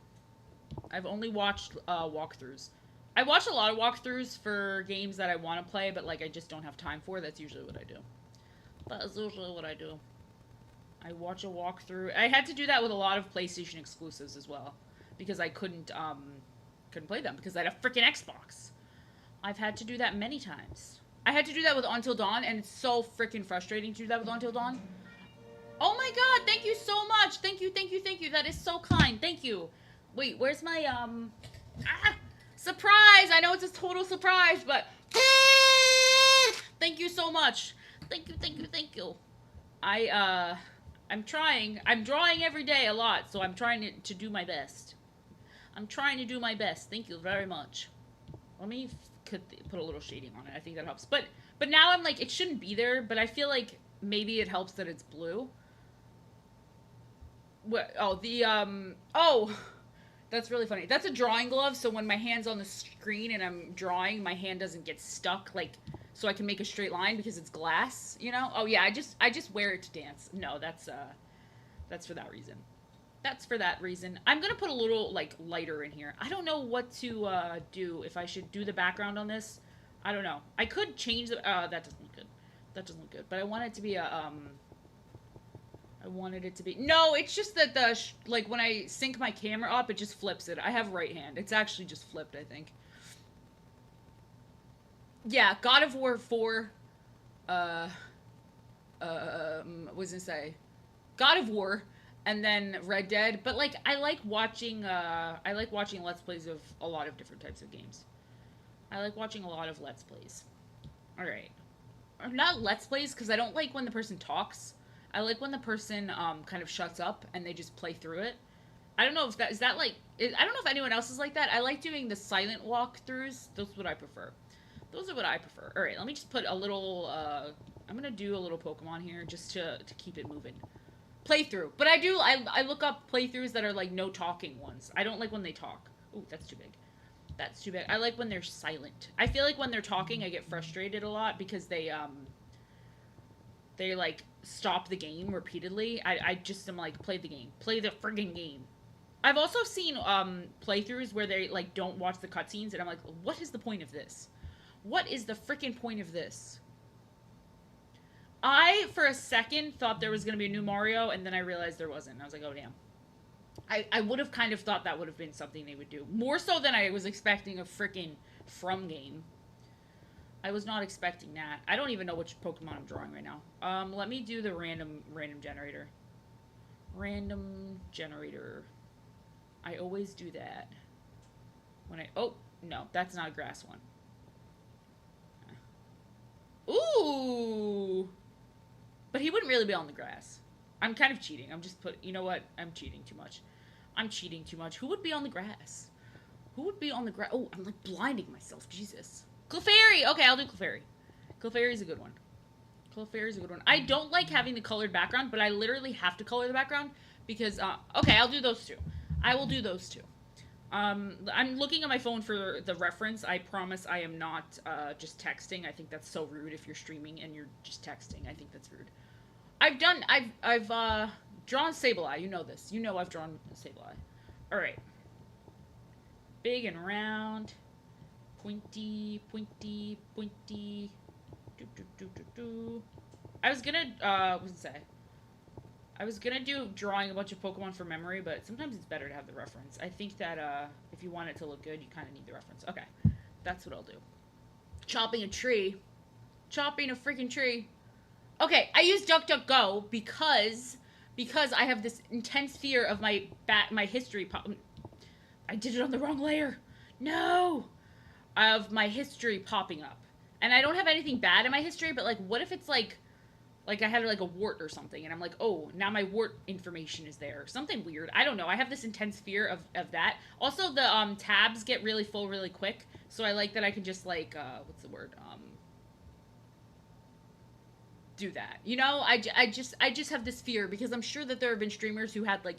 I've only watched walkthroughs. I watch a lot of walkthroughs for games that I want to play, but like I just don't have time for. That's usually what I do. That is usually what I do. I watch a walkthrough. I had to do that with a lot of PlayStation exclusives as well, because I couldn't play them because I had a freaking Xbox. I've had to do that many times. I had to do that with Until Dawn, and it's so freaking frustrating to do that with Until Dawn. Oh my god, thank you so much. Thank you, thank you, thank you. That is so kind. Thank you. Wait, where's my, surprise! I know it's a total surprise, but thank you so much. Thank you, thank you, thank you. I'm trying. I'm drawing every day a lot, so I'm trying to do my best. I'm trying to do my best. Thank you very much. Let me put a little shading on it. I think that helps. But now I'm like, it shouldn't be there, but I feel like maybe it helps that it's blue. What? Oh, oh, that's really funny. That's a drawing glove, so when my hand's on the screen and I'm drawing, my hand doesn't get stuck, like, so I can make a straight line because it's glass, you know? Oh yeah, I just wear it to dance. No, that's for that reason. That's for that reason. I'm gonna put a little like lighter in here. I don't know what to do, if I should do the background on this. I don't know. I could change the that doesn't look good. That doesn't look good. But I want it to be a I wanted it to be. No, it's just that like when I sync my camera up, it just flips it. I have right hand. It's actually just flipped, I think. Yeah, God of War 4 what was I say? God of War and then Red Dead, but like I like watching Let's Plays of a lot of different types of games. I like watching a lot of Let's Plays. All right. Not Let's Plays cuz I don't like when the person talks. I like when the person kind of shuts up and they just play through it. I don't know if that is that like I don't know if anyone else is like that. I like doing the silent walkthroughs. Those are what I prefer. Those are what I prefer. All right, let me just put a little I'm going to do a little Pokemon here just to keep it moving. Playthrough. But I look up playthroughs that are like no talking ones. I don't like when they talk. Ooh, that's too big. That's too big. I like when they're silent. I feel like when they're talking, I get frustrated a lot because they like stop the game repeatedly. I just am like, play the game. Play the friggin' game. I've also seen playthroughs where they like don't watch the cutscenes and I'm like, what is the point of this? What is the freaking point of this? I, for a second, thought there was going to be a new Mario, and then I realized there wasn't. I was like, oh, damn. I would have kind of thought that would have been something they would do. More so than I was expecting a freaking From game. I was not expecting that. I don't even know which Pokemon I'm drawing right now. Let me do the random generator. Random generator. I always do that. When I... Oh, no. That's not a grass one. Ooh! But he wouldn't really be on the grass. I'm kind of cheating. I'm just you know what? I'm cheating too much. I'm cheating too much. Who would be on the grass? Who would be on the grass? Oh, I'm like blinding myself. Jesus. Clefairy! Okay, I'll do Clefairy. Clefairy's a good one. Clefairy's a good one. I don't like having the colored background, but I literally have to color the background because, okay, I'll do those two. I will do those two. I'm looking at my phone for the reference. I promise I am not just texting. I think that's so rude if you're streaming and you're just texting. I think that's rude. I've drawn Sableye. You know this. You know I've drawn Sableye. All right. Big and round. Pointy, pointy, pointy. Do, do, do, do, do. I was gonna, what did it say? I was gonna do drawing a bunch of Pokemon from memory, but sometimes it's better to have the reference. I think that, if you want it to look good, you kind of need the reference. Okay, that's what I'll do. Chopping a tree. Chopping a freaking tree. Okay, I use DuckDuckGo because I have this intense fear of my history I did it on the wrong layer. No! Of my history popping up. And I don't have anything bad in my history, but like what if it's like I had like a wart or something and I'm like, "Oh, now my wart information is there." Something weird. I don't know. I have this intense fear of that. Also the tabs get really full really quick, so I like that I can just like what's the word? Do that. You know, I just have this fear because I'm sure that there have been streamers who had like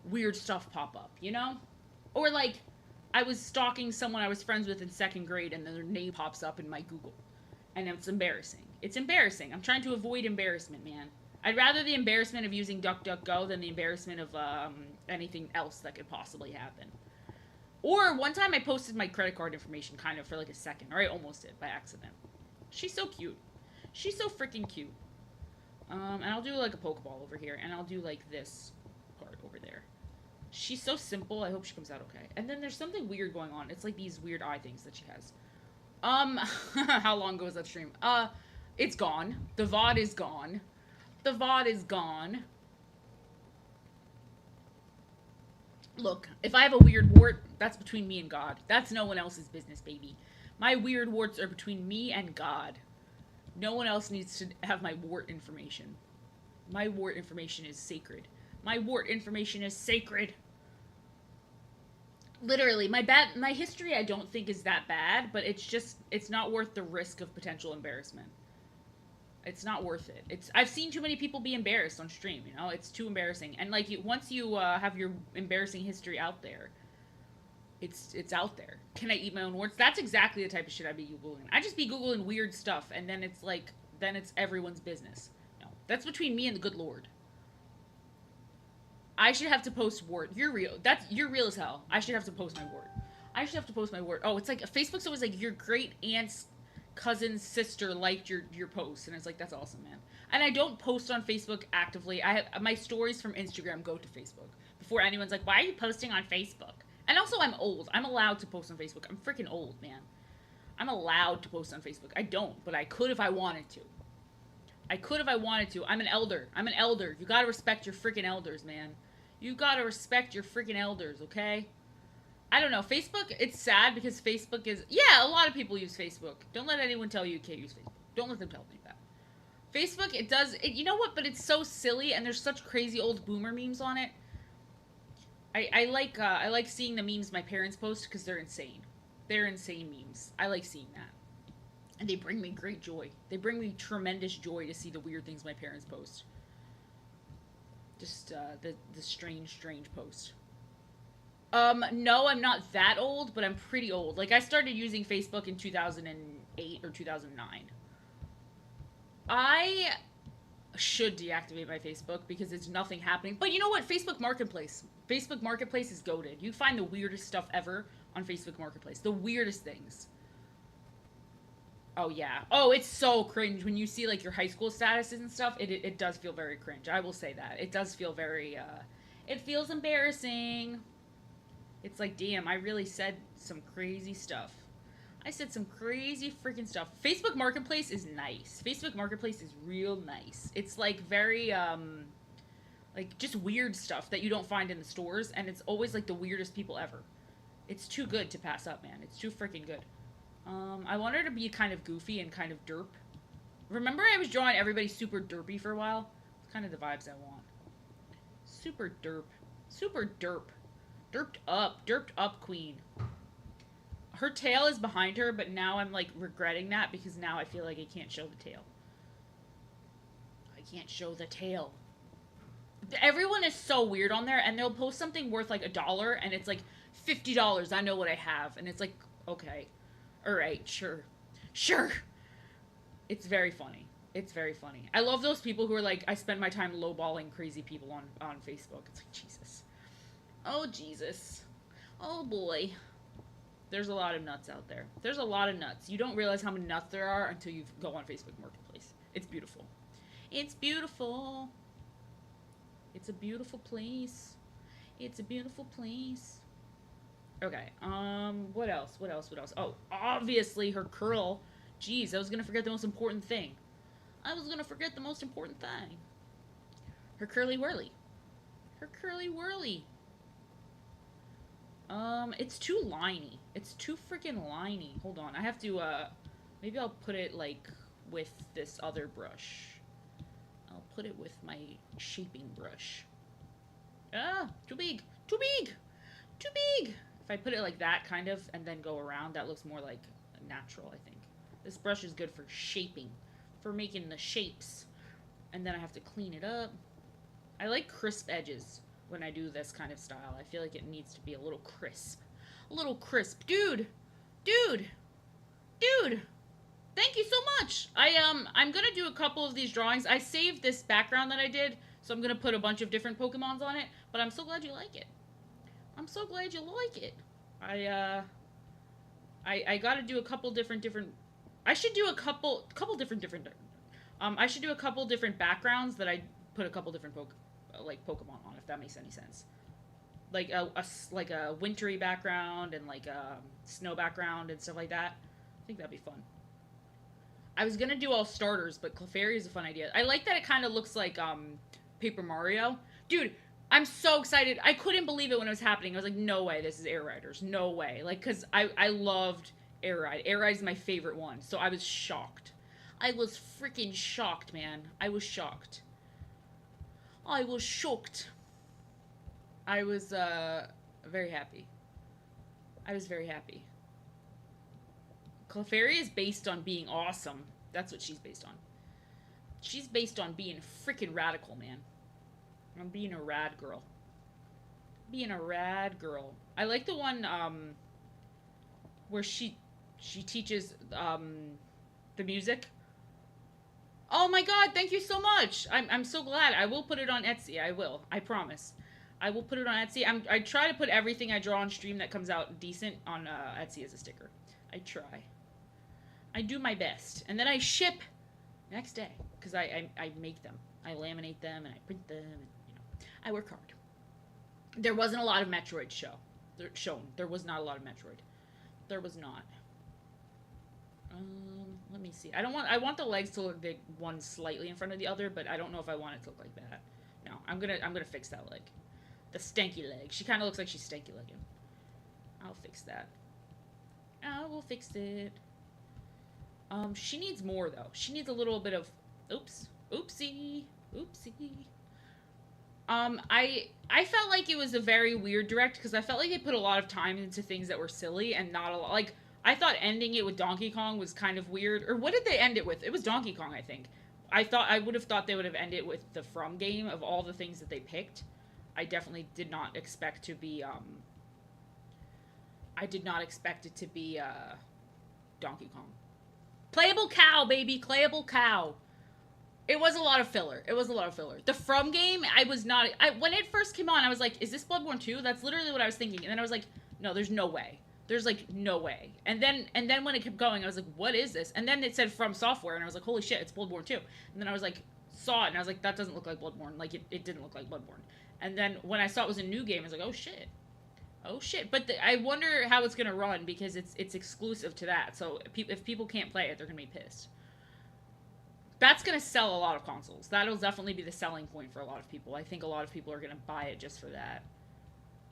weird stuff pop up, you know? Or like I was stalking someone I was friends with in second grade and then their name pops up in my Google. And it's embarrassing. It's embarrassing. I'm trying to avoid embarrassment, man. I'd rather the embarrassment of using DuckDuckGo than the embarrassment of anything else that could possibly happen. Or one time I posted my credit card information kind of for like a second, or I almost did by accident. She's so cute. She's so freaking cute. And I'll do like a Pokeball over here, and I'll do like this part over there. She's so simple. I hope she comes out okay. And then there's something weird going on. It's like these weird eye things that she has. How long ago was that stream? It's gone. The VOD is gone. The VOD is gone. Look, if I have a weird wart, that's between me and God. That's no one else's business, baby. My weird warts are between me and God. No one else needs to have my wart information. My wart information is sacred. My wart information is sacred. Literally, my history I don't think is that bad, but it's not worth the risk of potential embarrassment. It's not worth it. I've seen too many people be embarrassed on stream, you know? It's too embarrassing. And like once you have your embarrassing history out there, it's out there. Can I eat my own words? That's exactly the type of shit I'd be Googling. I just be Googling weird stuff, and then it's like, then it's everyone's business. No, that's between me and the good Lord. I should have to post wart. You're real. You're real as hell. I should have to post my wart. I should have to post my wart. Oh, it's like, Facebook's always like, your great aunt's cousin's sister liked your post, and it's like, that's awesome, man. And I don't post on Facebook actively. I have my stories from Instagram go to Facebook before anyone's like, why are you posting on Facebook? And also, I'm old. I'm allowed to post on Facebook. I'm freaking old, man. I'm allowed to post on Facebook. I don't, but I could if I wanted to. I could if I wanted to. I'm an elder. I'm an elder. You gotta respect your freaking elders, man. You gotta respect your freaking elders, okay? I don't know. Facebook, it's sad because Facebook is... Yeah, a lot of people use Facebook. Don't let anyone tell you can't use Facebook. Don't let them tell me that. Facebook, it does... you know what? But it's so silly, and there's such crazy old boomer memes on it. I like seeing the memes my parents post because they're insane. They're insane memes. I like seeing that. And they bring me great joy. They bring me tremendous joy to see the weird things my parents post. Just, the strange post. No, I'm not that old, but I'm pretty old. Like, I started using Facebook in 2008 or 2009. I should deactivate my Facebook because it's nothing happening. But you know what? Facebook Marketplace. Facebook Marketplace is goated. You find the weirdest stuff ever on Facebook Marketplace. The weirdest things. Oh, yeah. Oh, it's so cringe when you see, like, your high school statuses and stuff. It does feel very cringe. I will say that. It does feel very, it feels embarrassing. It's like, damn, I really said some crazy stuff. I said some crazy freaking stuff. Facebook Marketplace is nice. Facebook Marketplace is real nice. It's, like, very, like, just weird stuff that you don't find in the stores, and it's always, like, the weirdest people ever. It's too good to pass up, man. It's too freaking good. I want her to be kind of goofy and kind of derp. Remember I was drawing everybody super derpy for a while? It's kind of the vibes I want. Super derp. Super derp. Derped up queen. Her tail is behind her, but now I'm, like, regretting that because now I feel like I can't show the tail. I can't show the tail. Everyone is so weird on there, and they'll post something worth, like, $1, and it's, like, $50, I know what I have. And it's like, okay. Alright, sure. Sure! It's very funny. It's very funny. I love those people who are like, I spend my time lowballing crazy people on Facebook. It's like, Jesus. Oh, Jesus. Oh, boy. There's a lot of nuts out there. There's a lot of nuts. You don't realize how many nuts there are until you go on Facebook Marketplace. It's beautiful. It's beautiful. It's a beautiful place. It's a beautiful place. Okay. What else? What else? What else? Oh, obviously her curl. Jeez, I was gonna forget the most important thing. I was gonna forget the most important thing. Her curly whirly. Her curly whirly. It's too liney. It's too freaking liney. Hold on. I have to, maybe I'll put it, like, with this other brush. I'll put it with my shaping brush. Ah! Too big! Too big! Too big! If I put it like that, kind of, and then go around, that looks more like natural, I think. This brush is good for shaping. For making the shapes. And then I have to clean it up. I like crisp edges when I do this kind of style. I feel like it needs to be a little crisp. A little crisp. Dude! Dude! Dude! Thank you so much! I'm gonna do a couple of these drawings. I saved this background that I did, so I'm gonna put a bunch of different Pokemons on it, but I'm so glad you like it. I'm so glad you like it. I gotta do a couple different... I should do a couple different... I should do a couple different backgrounds that I put a couple different Pokemon on, if that makes any sense. Like a wintry background and like a snow background and stuff like that. I think that'd be fun. I was gonna do all starters, but Clefairy is a fun idea. I like that it kind of looks like Paper Mario. Dude, I'm so excited. I couldn't believe it when it was happening. I was like, no way, this is Air Riders. No way. Like, because I loved Air Ride. Air Ride is my favorite one, so I was shocked. I was freaking shocked, man. I was shocked. I was shocked. I was, very happy. I was very happy. Clefairy is based on being awesome. That's what she's based on. She's based on being freaking radical, man. On being a rad girl. Being a rad girl. I like the one, where she teaches, the music. Oh my god, thank you so much! I'm so glad. I will put it on Etsy. I will. I promise. I will put it on Etsy. I try to put everything I draw on stream that comes out decent on Etsy as a sticker. I try. I do my best. And then I ship next day. Because I make them. I laminate them and I print them. And, you know, I work hard. There wasn't a lot of Metroid shown. There was not a lot of Metroid. There was not. Let me see. I want the legs to look big, one slightly in front of the other, but I don't know if I want it to look like that. No, I'm gonna fix that leg. The stanky leg. She kind of looks like she's stanky legging. I'll fix that. I will fix it. She needs more though. She needs a little bit of, oops, oopsie, oopsie. I felt like it was a very weird direct because I felt like they put a lot of time into things that were silly and not a lot, like, I thought ending it with Donkey Kong was kind of weird. Or what did they end it with? It was Donkey Kong, I think. I would have thought they would have ended with the From game of all the things that they picked. I definitely did not expect to be, I did not expect it to be, Donkey Kong. Playable cow, baby! Playable cow! It was a lot of filler. It was a lot of filler. The From game, I was not... when it first came on, I was like, is this Bloodborne 2? That's literally what I was thinking. And then I was like, no, there's no way. There's, like, no way. And then when it kept going, I was like, what is this? And then it said From Software, and I was like, holy shit, it's Bloodborne 2. And then I was like, saw it, and I was like, that doesn't look like Bloodborne. Like, it didn't look like Bloodborne. And then when I saw it was a new game, I was like, oh shit. Oh shit. But I wonder how it's gonna run, because it's exclusive to that. So if people can't play it, they're gonna be pissed. That's gonna sell a lot of consoles. That'll definitely be the selling point for a lot of people. I think a lot of people are gonna buy it just for that.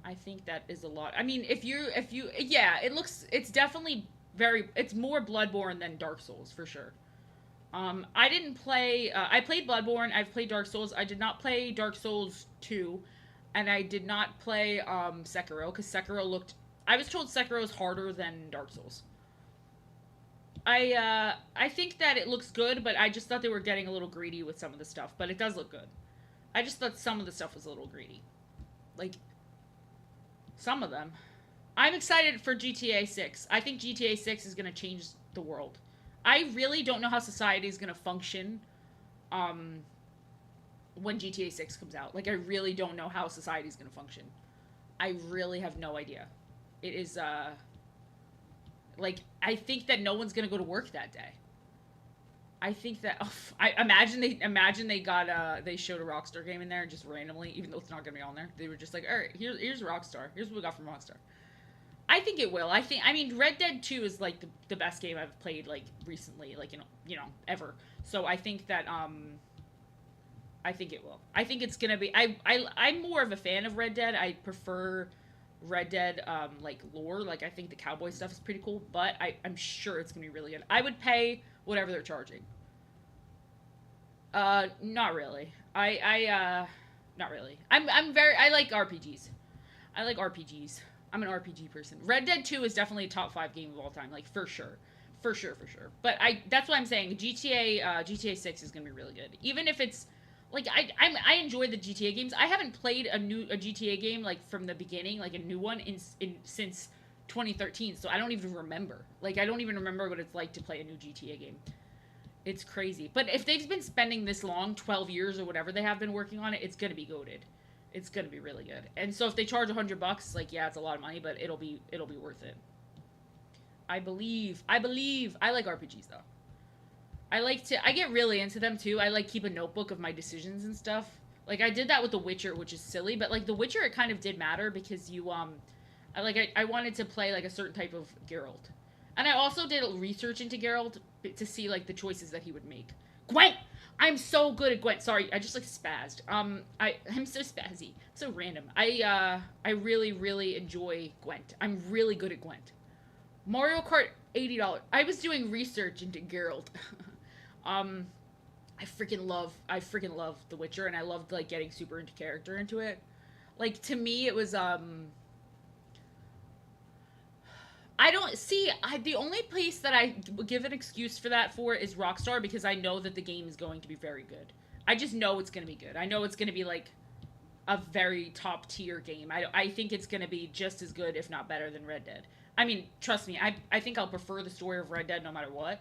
I think that is a lot. I mean, if you, yeah, it's definitely it's more Bloodborne than Dark Souls, for sure. I didn't play, I played Bloodborne, I've played Dark Souls, I did not play Dark Souls 2, and I did not play, Sekiro, because Sekiro I was told Sekiro is harder than Dark Souls. I think that it looks good, but I just thought they were getting a little greedy with some of the stuff, but it does look good. I just thought some of the stuff was a little greedy. Like, some of them. I'm excited for GTA 6. I think GTA 6 is going to change the world. I really don't know how society is going to function when GTA 6 comes out. Like, I really don't know how society is going to function. I really have no idea. It is, Like, I think that no one's gonna go to work that day. I think that I imagine they got they showed a Rockstar game in there just randomly, even though it's not gonna be on there. They were just like, all right, here's Rockstar. Here's what we got from Rockstar. I think it will. I mean, Red Dead 2 is like the best game I've played like recently, like ever. So I think that I think it will. I think it's gonna be. I'm more of a fan of Red Dead. I prefer Red Dead like lore. Like I think the cowboy stuff is pretty cool, but I'm sure it's gonna be really good. I would pay whatever they're charging. Not really. Not really. I like RPGs. I like RPGs. I'm an RPG person. Red Dead 2 is definitely a top 5 game of all time, like for sure. For sure, for sure. But that's what I'm saying. GTA 6 is going to be really good. Even if it's like I enjoy the GTA games. I haven't played a GTA game like from the beginning, like a new one in since 2013, so I don't even remember. Like I don't even remember what it's like to play a new GTA game. It's crazy. But if they've been spending this long, 12 years or whatever they have been working on it, it's going to be goated. It's going to be really good. And so if they charge $100, like yeah, it's a lot of money, but it'll be worth it. I believe. I like RPGs though. I get really into them too. I like keep a notebook of my decisions and stuff. Like I did that with The Witcher, which is silly, but like The Witcher it kind of did matter because I wanted to play like a certain type of Geralt. And I also did research into Geralt to see like the choices that he would make. Gwent! I'm so good at Gwent. Sorry, I just like spazzed. I'm so spazzy. So random. I really, really enjoy Gwent. I'm really good at Gwent. Mario Kart $80. I was doing research into Geralt. um I freaking love The Witcher and I loved like getting super into character into it. Like to me it was I don't see. The only place that I give an excuse for that for is Rockstar because I know that the game is going to be very good. I just know it's going to be good. I know it's going to be like a very top tier game. I think it's going to be just as good, if not better, than Red Dead. I mean, trust me. I think I'll prefer the story of Red Dead no matter what.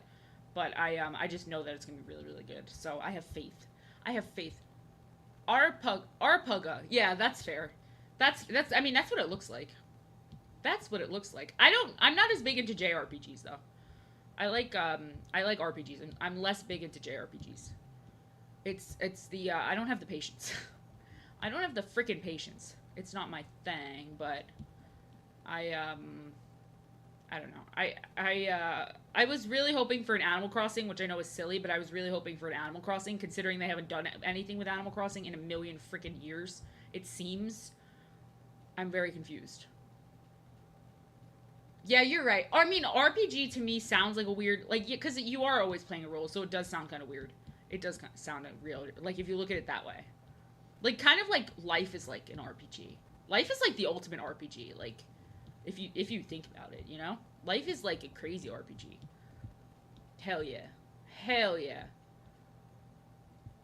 But I just know that it's going to be really really good. So I have faith. I have faith. Arpuga. Yeah, that's fair. That's. I mean, that's what it looks like. That's what it looks like. I'm not as big into JRPGs though. I like RPGs and I'm less big into JRPGs. It's the I don't have the patience. I don't have the freaking patience. It's not my thing, but I don't know. I was really hoping for an Animal Crossing, which I know is silly, but I was really hoping for an Animal Crossing considering they haven't done anything with Animal Crossing in a million freaking years. It seems. I'm very confused. Yeah, you're right. I mean, RPG to me sounds like a weird, like, because you are always playing a role, so it does sound kind of weird. It does kind of sound real, like, if you look at it that way. Like, kind of like life is like an RPG. Life is like the ultimate RPG, like, if you think about it, you know? Life is like a crazy RPG. Hell yeah. Hell yeah.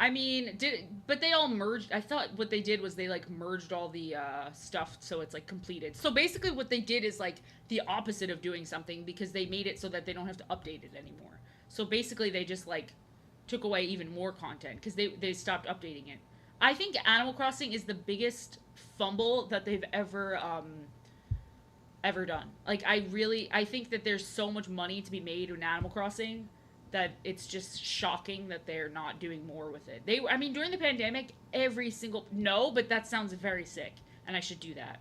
I mean, but they all merged. I thought what they did was they like merged all the stuff so it's like completed. So basically, what they did is like the opposite of doing something because they made it so that they don't have to update it anymore. So basically, they just like took away even more content because they stopped updating it. I think Animal Crossing is the biggest fumble that they've ever done. Like I think that there's so much money to be made in Animal Crossing that it's just shocking that they're not doing more with it. I mean, during the pandemic, every single no, but that sounds very sick, and I should do that.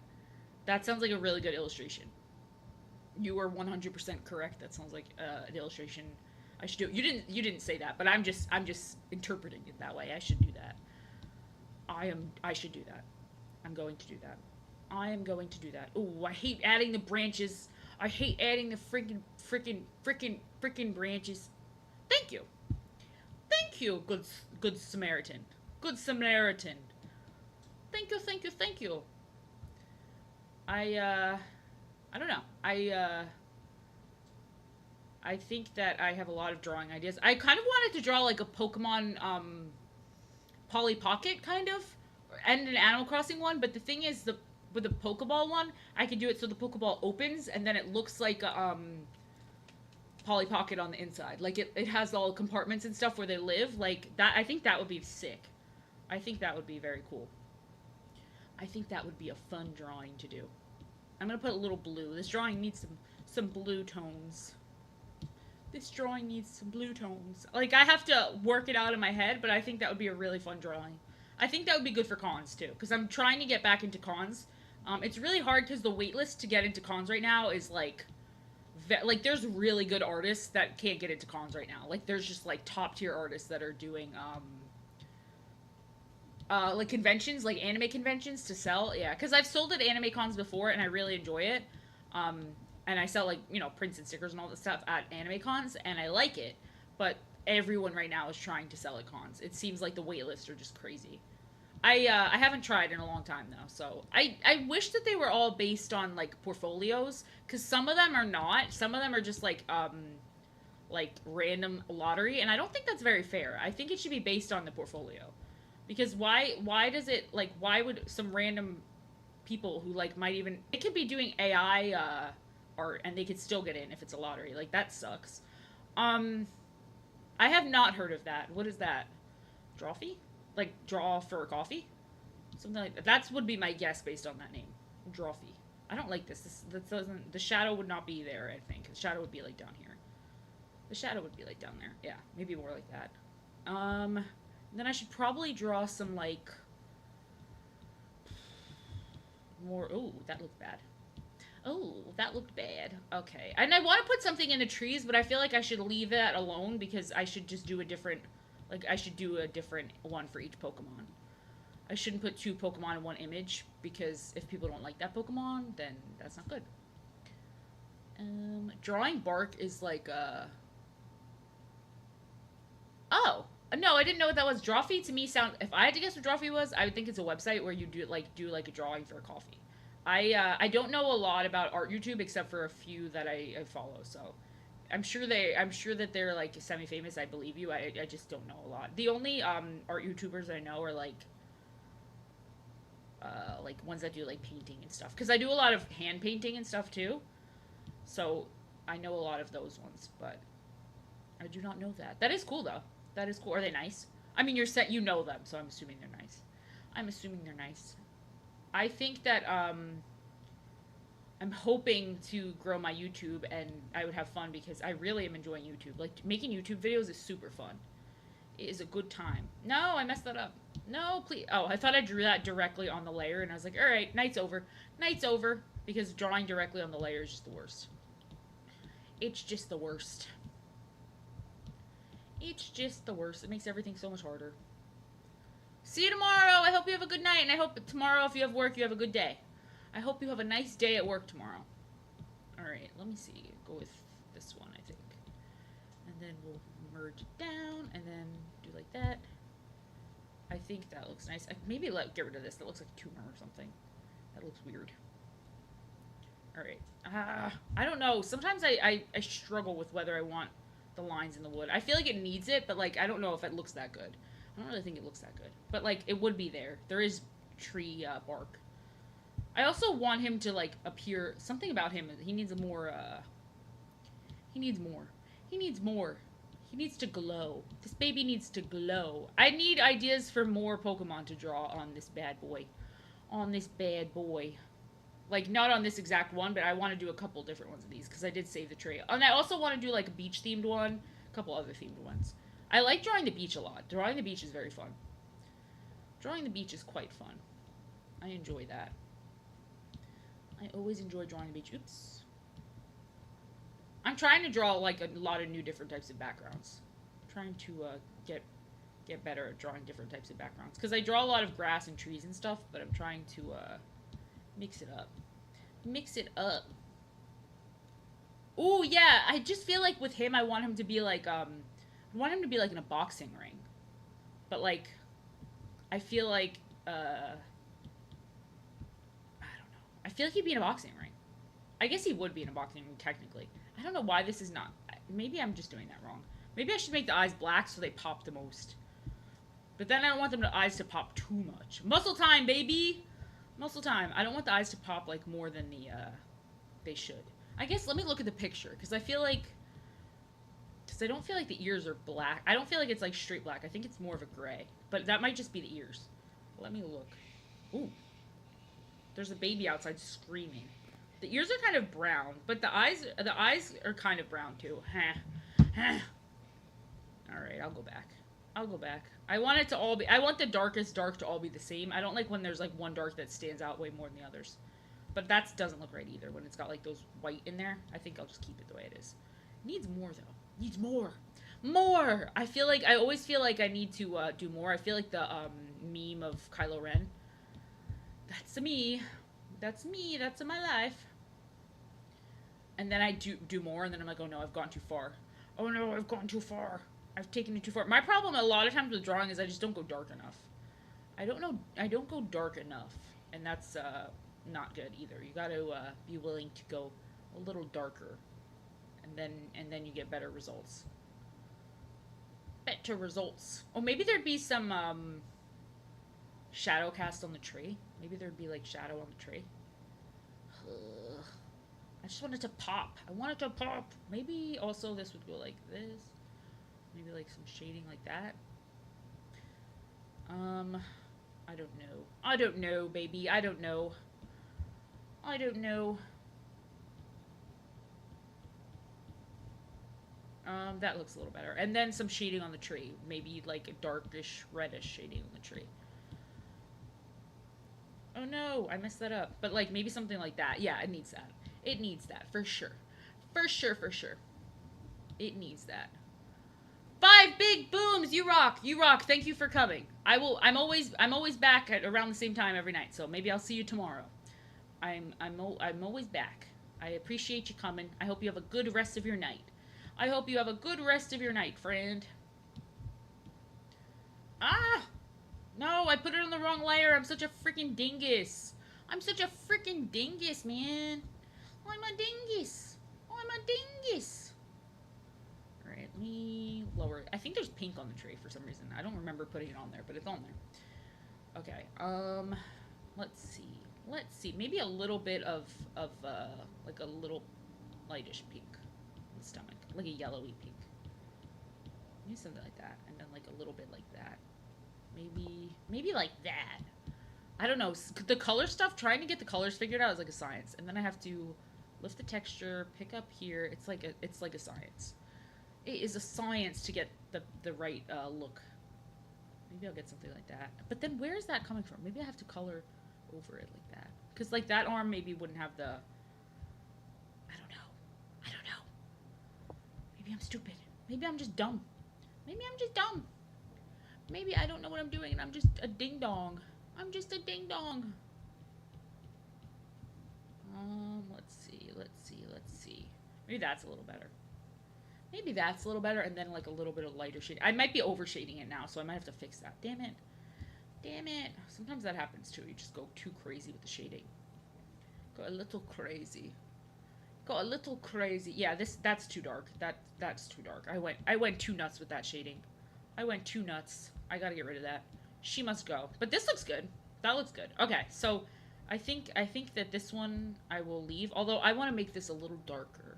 That sounds like a really good illustration. You are 100% correct. That sounds like an illustration. I should do. You didn't say that, but I'm just interpreting it that way. I should do that. I should do that. I'm going to do that. I am going to do that. Oh, I hate adding the branches. I hate adding the freaking branches. Thank you. Thank you, good Samaritan. Good Samaritan. Thank you. I don't know. I think that I have a lot of drawing ideas. I kind of wanted to draw like a Pokemon Polly Pocket kind of and an Animal Crossing one, but the thing is with the Pokeball one, I can do it so the Pokeball opens and then it looks like a Polly Pocket on the inside. Like it has all compartments and stuff where they live. Like that I think that would be sick. I think that would be very cool. I think that would be a fun drawing to do. I'm gonna put a little blue. This drawing needs some blue tones. This drawing needs some blue tones. Like, I have to work it out in my head, but I think that would be a really fun drawing. I think that would be good for cons, too, because I'm trying to get back into cons. It's really hard because the waitlist to get into cons right now is, like, there's really good artists that can't get into cons right now. Like, there's just, like, top-tier artists that are doing, like, conventions, like, anime conventions to sell. Yeah, because I've sold at anime cons before, and I really enjoy it. And I sell, like, you know, prints and stickers and all this stuff at anime cons, and I like it. But everyone right now is trying to sell at cons. It seems like the wait lists are just crazy. I haven't tried in a long time, though, so I wish that they were all based on, like, portfolios, because some of them are not. Some of them are just, like, random lottery, and I don't think that's very fair. I think it should be based on the portfolio. Because why does it, like, why would some random people who, like, might even, it could be doing AI, art, and they could still get in if it's a lottery. Like, that sucks. I have not heard of that. What is that? Drawfee? Like, draw for coffee? Something like that. That would be my guess based on that name. Drawfee. I don't like this. This doesn't, the shadow would not be there, I think. The shadow would be, like, down here. The shadow would be, like, down there. Yeah, maybe more like that. Then I should probably draw some, like, more, oh, that looked bad. Oh, that looked bad. Okay. And I want to put something in the trees, but I feel like I should leave that alone because I should just do a different, like, I should do a different one for each Pokemon. I shouldn't put 2 Pokemon in one image because if people don't like that Pokemon, then that's not good. Drawing bark is like, oh! No, I didn't know what that was. Drawfee to me sound, if I had to guess what Drawfee was, I would think it's a website where you do a drawing for a coffee. I don't know a lot about art YouTube except for a few that I follow, so I'm sure that they're like semi-famous. I believe you. I just don't know a lot. The only art YouTubers I know are like ones that do like painting and stuff, because I do a lot of hand painting and stuff too, so I know a lot of those ones, but I do not know that. That is cool though. That is cool. Are they nice? I mean, you know them, so I'm assuming they're nice. I'm assuming they're nice. I think that I'm hoping to grow my YouTube, and I would have fun because I really am enjoying YouTube. Like, making YouTube videos is super fun. It is a good time. No, I messed that up. No, please. Oh, I thought I drew that directly on the layer, and I was like, all right, night's over. Night's over, because drawing directly on the layer is just the worst. It's just the worst. It's just the worst. It makes everything so much harder. See you tomorrow. I hope you have a good night, and I hope tomorrow, if you have work, you have a good day. I hope you have a nice day at work tomorrow. Alright, let me see. Go with this one, I think. And then we'll merge it down, and then do like that. I think that looks nice. Maybe get rid of this. That looks like a tumor or something. That looks weird. Alright. I don't know. Sometimes I struggle with whether I want the lines in the wood. I feel like it needs it, but, like, I don't know if it looks that good. I don't really think it looks that good. But, like, it would be there. There is tree bark. I also want him to, like, appear... Something about him. He needs more, He needs more. He needs more. He needs to glow. This baby needs to glow. I need ideas for more Pokemon to draw on this bad boy. On this bad boy. Like, not on this exact one, but I want to do a couple different ones of these, because I did save the tray. And I also want to do, like, a beach-themed one. A couple other themed ones. I like drawing the beach a lot. Drawing the beach is very fun. Drawing the beach is quite fun. I enjoy that. I always enjoy drawing the beach. Oops. I'm trying to draw, like, a lot of new different types of backgrounds. I'm trying to get better at drawing different types of backgrounds. Because I draw a lot of grass and trees and stuff, but I'm trying to mix it up. Mix it up. Ooh, yeah. I just feel like with him, I want him to be, like, I want him to be, like, in a boxing ring. But, like, I feel like, I don't know. I feel like he'd be in a boxing ring. I guess he would be in a boxing ring, technically. I don't know why this is not... Maybe I'm just doing that wrong. Maybe I should make the eyes black so they pop the most. But then I don't want the eyes to pop too much. Muscle time, baby! Muscle time. I don't want the eyes to pop, like, more than they should. I guess, let me look at the picture, because I feel like... Because I don't feel like the ears are black. I don't feel like it's, like, straight black. I think it's more of a gray. But that might just be the ears. Let me look. Ooh. There's a baby outside screaming. The ears are kind of brown, but the eyes are kind of brown too. All right, I'll go back. I'll go back. I want it to all be. I want the darkest dark to all be the same. I don't like when there's like one dark that stands out way more than the others. But that doesn't look right either when it's got like those white in there. I think I'll just keep it the way it is. Needs more though. Needs more. More. I always feel like I need to do more. I feel like the meme of Kylo Ren. That's me. That's me. That's in my life. And then I do more, and then I'm like, oh no, I've gone too far. Oh no, I've gone too far. I've taken it too far. My problem a lot of times with drawing is I just don't go dark enough. I don't go dark enough, and that's not good either. You got to be willing to go a little darker, and then you get better results. Better results. Oh, maybe there'd be some shadow cast on the tree. Maybe there'd be like shadow on the tree. I just want it to pop. I want it to pop. Maybe also this would go like this. Maybe like some shading like that. I don't know. I don't know, baby. I don't know. I don't know. That looks a little better. And then some shading on the tree. Maybe like a darkish, reddish shading on the tree. Oh no, I messed that up. But like maybe something like that. Yeah, it needs that. It needs that for sure. For sure, for sure. It needs that. 5 big booms. You rock. You rock. Thank you for coming. I'm always back at around the same time every night. So maybe I'll see you tomorrow. I'm always back. I appreciate you coming. I hope you have a good rest of your night. I hope you have a good rest of your night, friend. Ah! No, I put it on the wrong layer. I'm such a freaking dingus. I'm such a freaking dingus, man. I'm a dingus. I'm a dingus. Alright, let me lower it. I think there's pink on the tree for some reason. I don't remember putting it on there, but it's on there. Okay, let's see. Let's see. Maybe a little bit of like a little lightish pink on the stomach. Like a yellowy pink. Maybe something like that. And then like a little bit like that. Maybe like that. I don't know. The color stuff, trying to get the colors figured out is like a science. And then I have to lift the texture, pick up here. It's like a science. It is a science to get the right look. Maybe I'll get something like that. But then where is that coming from? Maybe I have to color over it like that. Because like that arm maybe wouldn't have the... I don't know. Maybe I'm stupid. Maybe I'm just dumb. Maybe I'm just dumb. Maybe I don't know what I'm doing and I'm just a ding-dong. I'm just a ding-dong. Let's see. Maybe that's a little better. Maybe that's a little better, and then like a little bit of lighter shade. I might be overshading it now, so I might have to fix that. Damn it. Damn it. Sometimes that happens too. You just go too crazy with the shading. Go a little crazy. Go a little crazy. Yeah, that's too dark. That's too dark. I went too nuts with that shading. I went too nuts. I gotta get rid of that. She must go. But this looks good. That looks good. Okay, so I think that this one I will leave. Although I want to make this a little darker.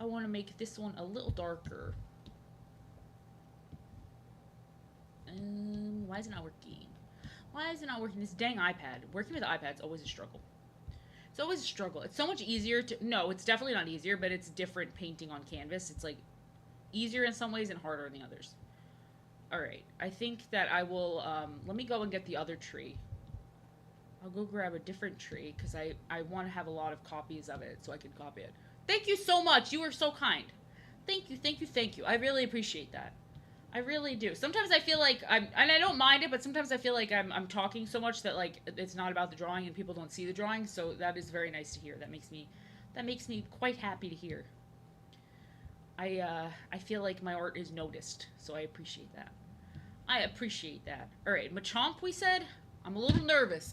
I want to make this one a little darker. Why is it not working? Why is it not working? This dang iPad. Working with the iPad's always a struggle. It's always a struggle. It's so much easier to... No, it's definitely not easier, but it's different painting on canvas. It's like easier in some ways and harder in the others. Alright, I think that I will... let me go and get the other tree. I'll go grab a different tree because I want to have a lot of copies of it so I can copy it. Thank you so much. You are so kind. Thank you, thank you, thank you. I really appreciate that. I really do. Sometimes I feel like and I don't mind it, but sometimes I feel like I'm talking so much that like it's not about the drawing and people don't see the drawing. So that is very nice to hear. That makes me quite happy to hear. I feel like my art is noticed, so I appreciate that. I appreciate that. All right, Machamp, we said. I'm a little nervous.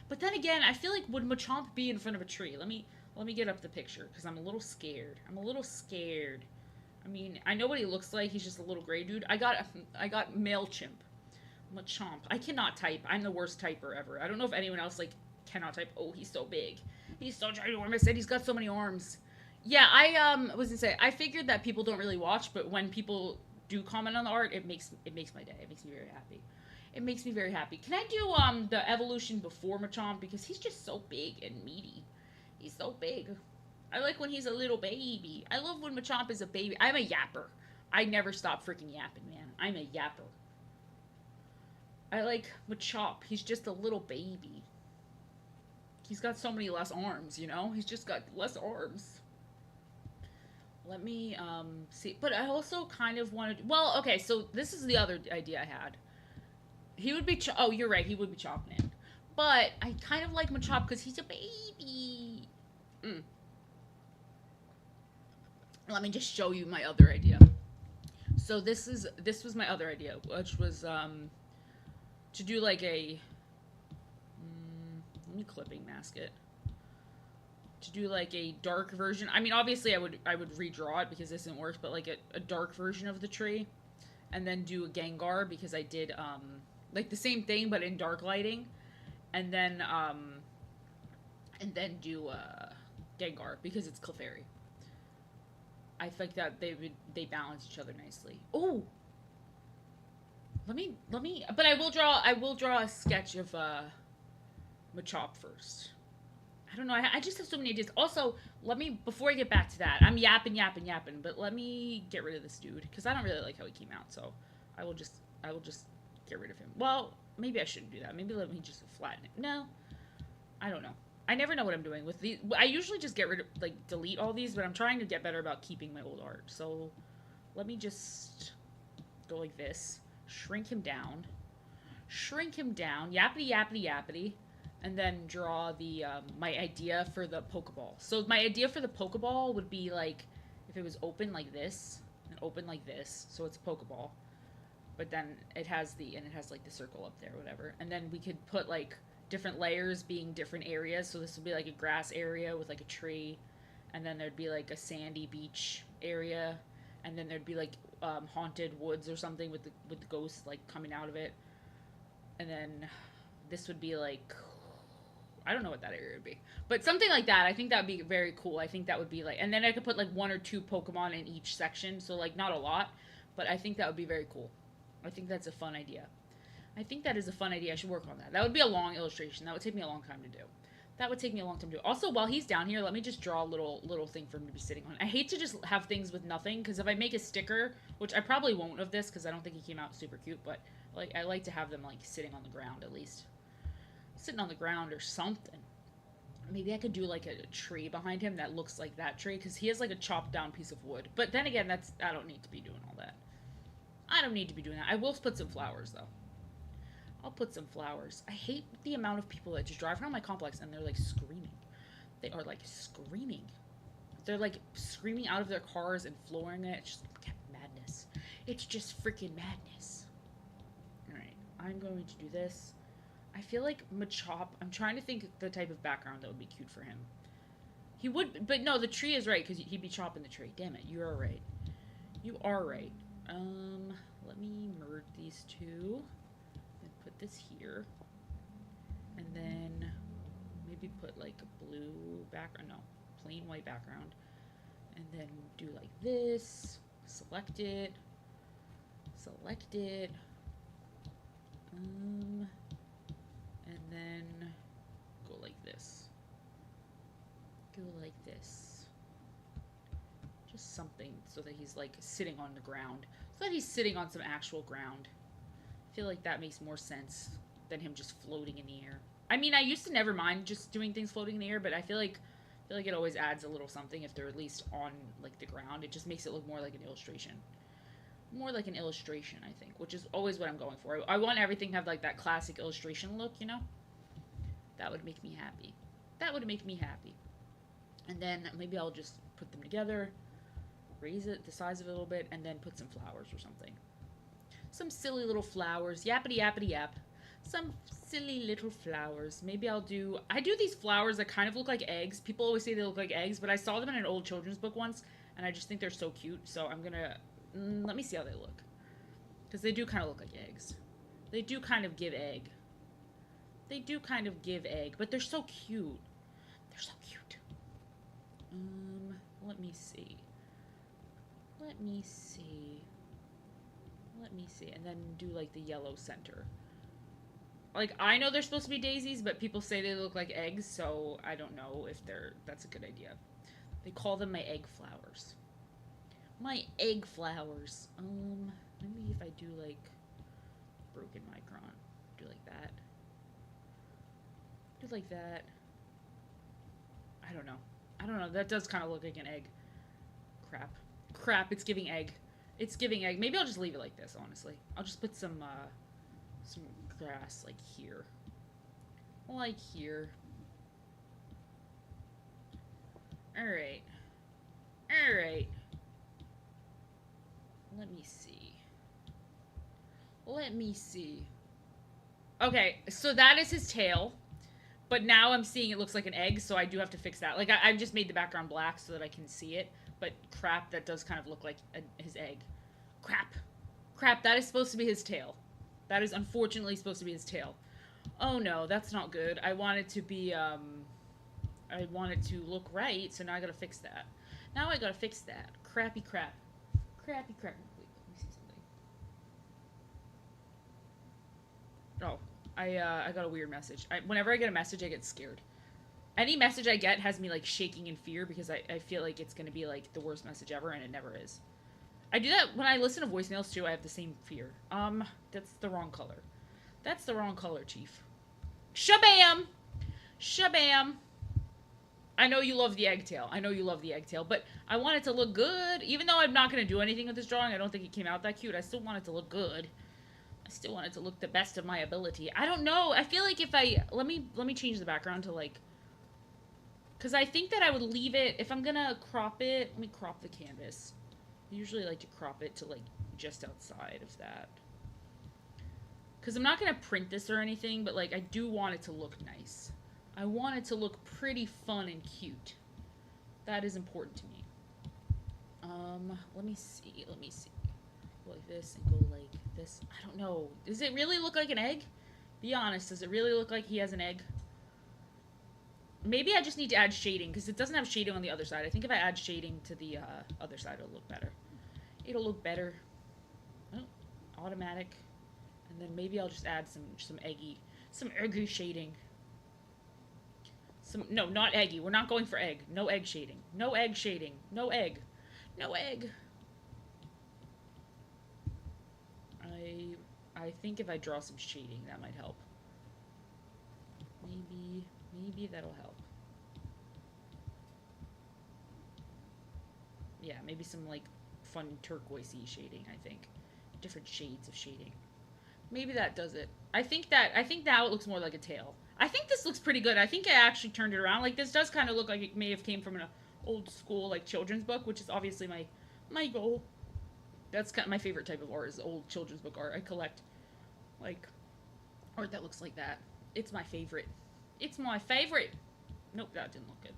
But then again, I feel like would Machamp be in front of a tree? Let me get up the picture because I'm a little scared. I mean, I know what he looks like. He's just a little gray dude. I got MailChimp. Machamp. I cannot type. I'm the worst typer ever. I don't know if anyone else like cannot type. Oh, he's so big. He's so ginormous and he's got so many arms. Yeah, I was gonna say I figured that people don't really watch, but when people do comment on the art, it makes my day. It makes me very happy. It makes me very happy. Can I do the evolution before Machamp because he's just so big and meaty. He's so big. I like when he's a little baby. I love when Machop is a baby. I'm a yapper. I never stop freaking yapping, man. I'm a yapper. I like Machop. He's just a little baby. He's got so many less arms, you know? He's just got less arms. Let me see. But I also kind of wanted. Well, okay, so this is the other idea I had. He would be. Oh, you're right. He would be chopping in. But I kind of like Machop because he's a baby. Let me just show you my other idea. So this was my other idea, which was to do like a. Let me clipping mask it. To do like a dark version. I mean, obviously I would redraw it because this didn't work, but like a dark version of the tree, and then do a Gengar because I did like the same thing but in dark lighting, and then do Gengar because it's Clefairy. I think that they balance each other nicely. Oh, let me. But I will draw a sketch of Machop first. I don't know. I just have so many ideas. Also, let me before I get back to that. I'm yapping, but let me get rid of this dude because I don't really like how he came out. So I will just get rid of him. Well, maybe I shouldn't do that. Maybe let me just flatten it. No, I don't know. I never know what I'm doing with these. I usually just get rid of delete all these, but I'm trying to get better about keeping my old art. So let me just go like this. Shrink him down. Yappity yappity yappity. And then draw the my idea for the Pokeball. So my idea for the Pokeball would be like if it was open like this and open like this, so it's a Pokeball. But then it has like the circle up there, whatever. And then we could put like different layers being different areas. So this would be like a grass area with like a tree, and then there'd be like a sandy beach area, and then there'd be like haunted woods or something with the ghosts like coming out of it, and then this would be like. I don't know what that area would be. But something like that. I think that would be very cool. I think that would be like... And then I could put like 1 or 2 Pokemon in each section. So like not a lot. But I think that would be very cool. I think that's a fun idea. I think that is a fun idea. I should work on that. That would be a long illustration. That would take me a long time to do. Also, while he's down here, let me just draw a little thing for him to be sitting on. I hate to just have things with nothing. Because if I make a sticker... Which I probably won't of this. Because I don't think he came out super cute. But like I like to have them like sitting on the ground at least. Sitting on the ground or something. Maybe I could do like a tree behind him that looks like that tree because he has like a chopped down piece of wood. But then again, I don't need to be doing all that. I don't need to be doing that. I will put some flowers though. I'll put some flowers. I hate the amount of people that just drive around my complex and they're like screaming. They are like screaming. They're like screaming out of their cars and flooring it. It's just madness. It's just freaking madness. All right, I'm going to do this. I feel like Machop, I'm trying to think the type of background that would be cute for him. He would, but no, the tree is right, because he'd be chopping the tree. Damn it, you are right. You are right. Let me merge these two, and put this here, and then maybe put like a blue background, no, plain white background, and then do like this, select it, and then go like this. Just something so that he's like sitting on the ground. So that he's sitting on some actual ground. I feel like that makes more sense than him just floating in the air. I mean, I used to never mind just doing things floating in the air, but I feel like it always adds a little something if they're at least on like the ground. It just makes it look more like an illustration. More like an illustration, I think, which is always what I'm going for. I want everything to have like that classic illustration look, you know? That would make me happy. And then maybe I'll just put them together, raise it, the size of it a little bit, and then put some flowers or something. Some silly little flowers. Yappity yappity yap. Some silly little flowers. Maybe I do these flowers that kind of look like eggs. People always say they look like eggs, but I saw them in an old children's book once, and I just think they're so cute, so I'm gonna... let me see how they look. Because they do kind of look like eggs. They do kind of give egg. But they're so cute. Let me see. And then do like the yellow center. Like, I know they're supposed to be daisies, but people say they look like eggs, so I don't know if that's a good idea. They call them my egg flowers. My egg flowers. Maybe if I do like broken micron, do like that. Do like that. I don't know. I don't know. That does kind of look like an egg. Crap. Crap, it's giving egg. It's giving egg. Maybe I'll just leave it like this, honestly. I'll just put some grass, like, here. Like, here. Alright. Alright. Let me see. Let me see. Okay, so that is his tail. But now I'm seeing it looks like an egg, so I do have to fix that. Like, I just made the background black so that I can see it. But crap, that does kind of look like his egg. Crap. Crap, that is supposed to be his tail. That is unfortunately supposed to be his tail. Oh no, that's not good. I want it to be, I want it to look right, so now I gotta fix that. Now I gotta fix that. Crappy crap. Crappy crap. Wait, let me see something. Oh, I got a weird message. Whenever I get a message, I get scared. Any message I get has me, like, shaking in fear because I feel like it's gonna be, like, the worst message ever, and it never is. I do that when I listen to voicemails, too. I have the same fear. That's the wrong color. That's the wrong color, Chief. Shabam! Shabam! I know you love the egg tail. I know you love the egg tail, but I want it to look good. Even though I'm not going to do anything with this drawing, I don't think it came out that cute. I still want it to look good. I still want it to look the best of my ability. I don't know. I feel like if I... Let me change the background to, like... Because I think that I would leave it... If I'm going to crop it... Let me crop the canvas. I usually like to crop it to, like, just outside of that. Because I'm not going to print this or anything, but, like, I do want it to look nice. I want it to look pretty fun and cute. That is important to me. Let me see. Let me see. Go like this and go like this. I don't know. Does it really look like an egg? Be honest. Does it really look like he has an egg? Maybe I just need to add shading, because it doesn't have shading on the other side. I think if I add shading to the other side, it'll look better. It'll look better. Oh, automatic. And then maybe I'll just add some eggy shading. No, not eggy. We're not going for egg. No egg shading. No egg shading. No egg. No egg. I think if I draw some shading, that might help. Maybe that'll help. Yeah, maybe some, like, fun turquoisey shading, I think. Different shades of shading. Maybe that does it. I think now it looks more like a tail. I think this looks pretty good. I think I actually turned it around. Like, this does kind of look like it may have came from an old school, like, children's book, which is obviously my goal. That's kind of my favorite type of art, is old children's book art. I collect, like, art that looks like that. It's my favorite. It's my favorite. Nope, that didn't look good.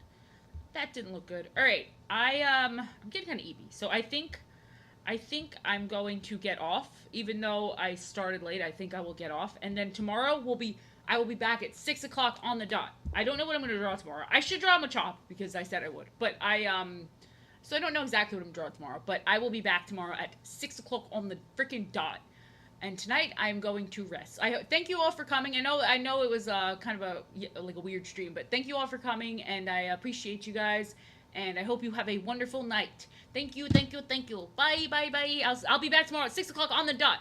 That didn't look good. All right, I'm getting kind of eepy. So I think I'm going to get off, even though I started late. I think I will get off, and then tomorrow I will be back at 6 o'clock on the dot. I don't know what I'm going to draw tomorrow. I should draw Machop because I said I would, but so I don't know exactly what I'm drawing tomorrow. But I will be back tomorrow at 6 o'clock on the freaking dot. And tonight I'm going to rest. I thank you all for coming. I know it was kind of a weird stream, but thank you all for coming, and I appreciate you guys. And I hope you have a wonderful night. Thank you, thank you, thank you. Bye, bye, bye. I'll be back tomorrow at 6 o'clock on the dot.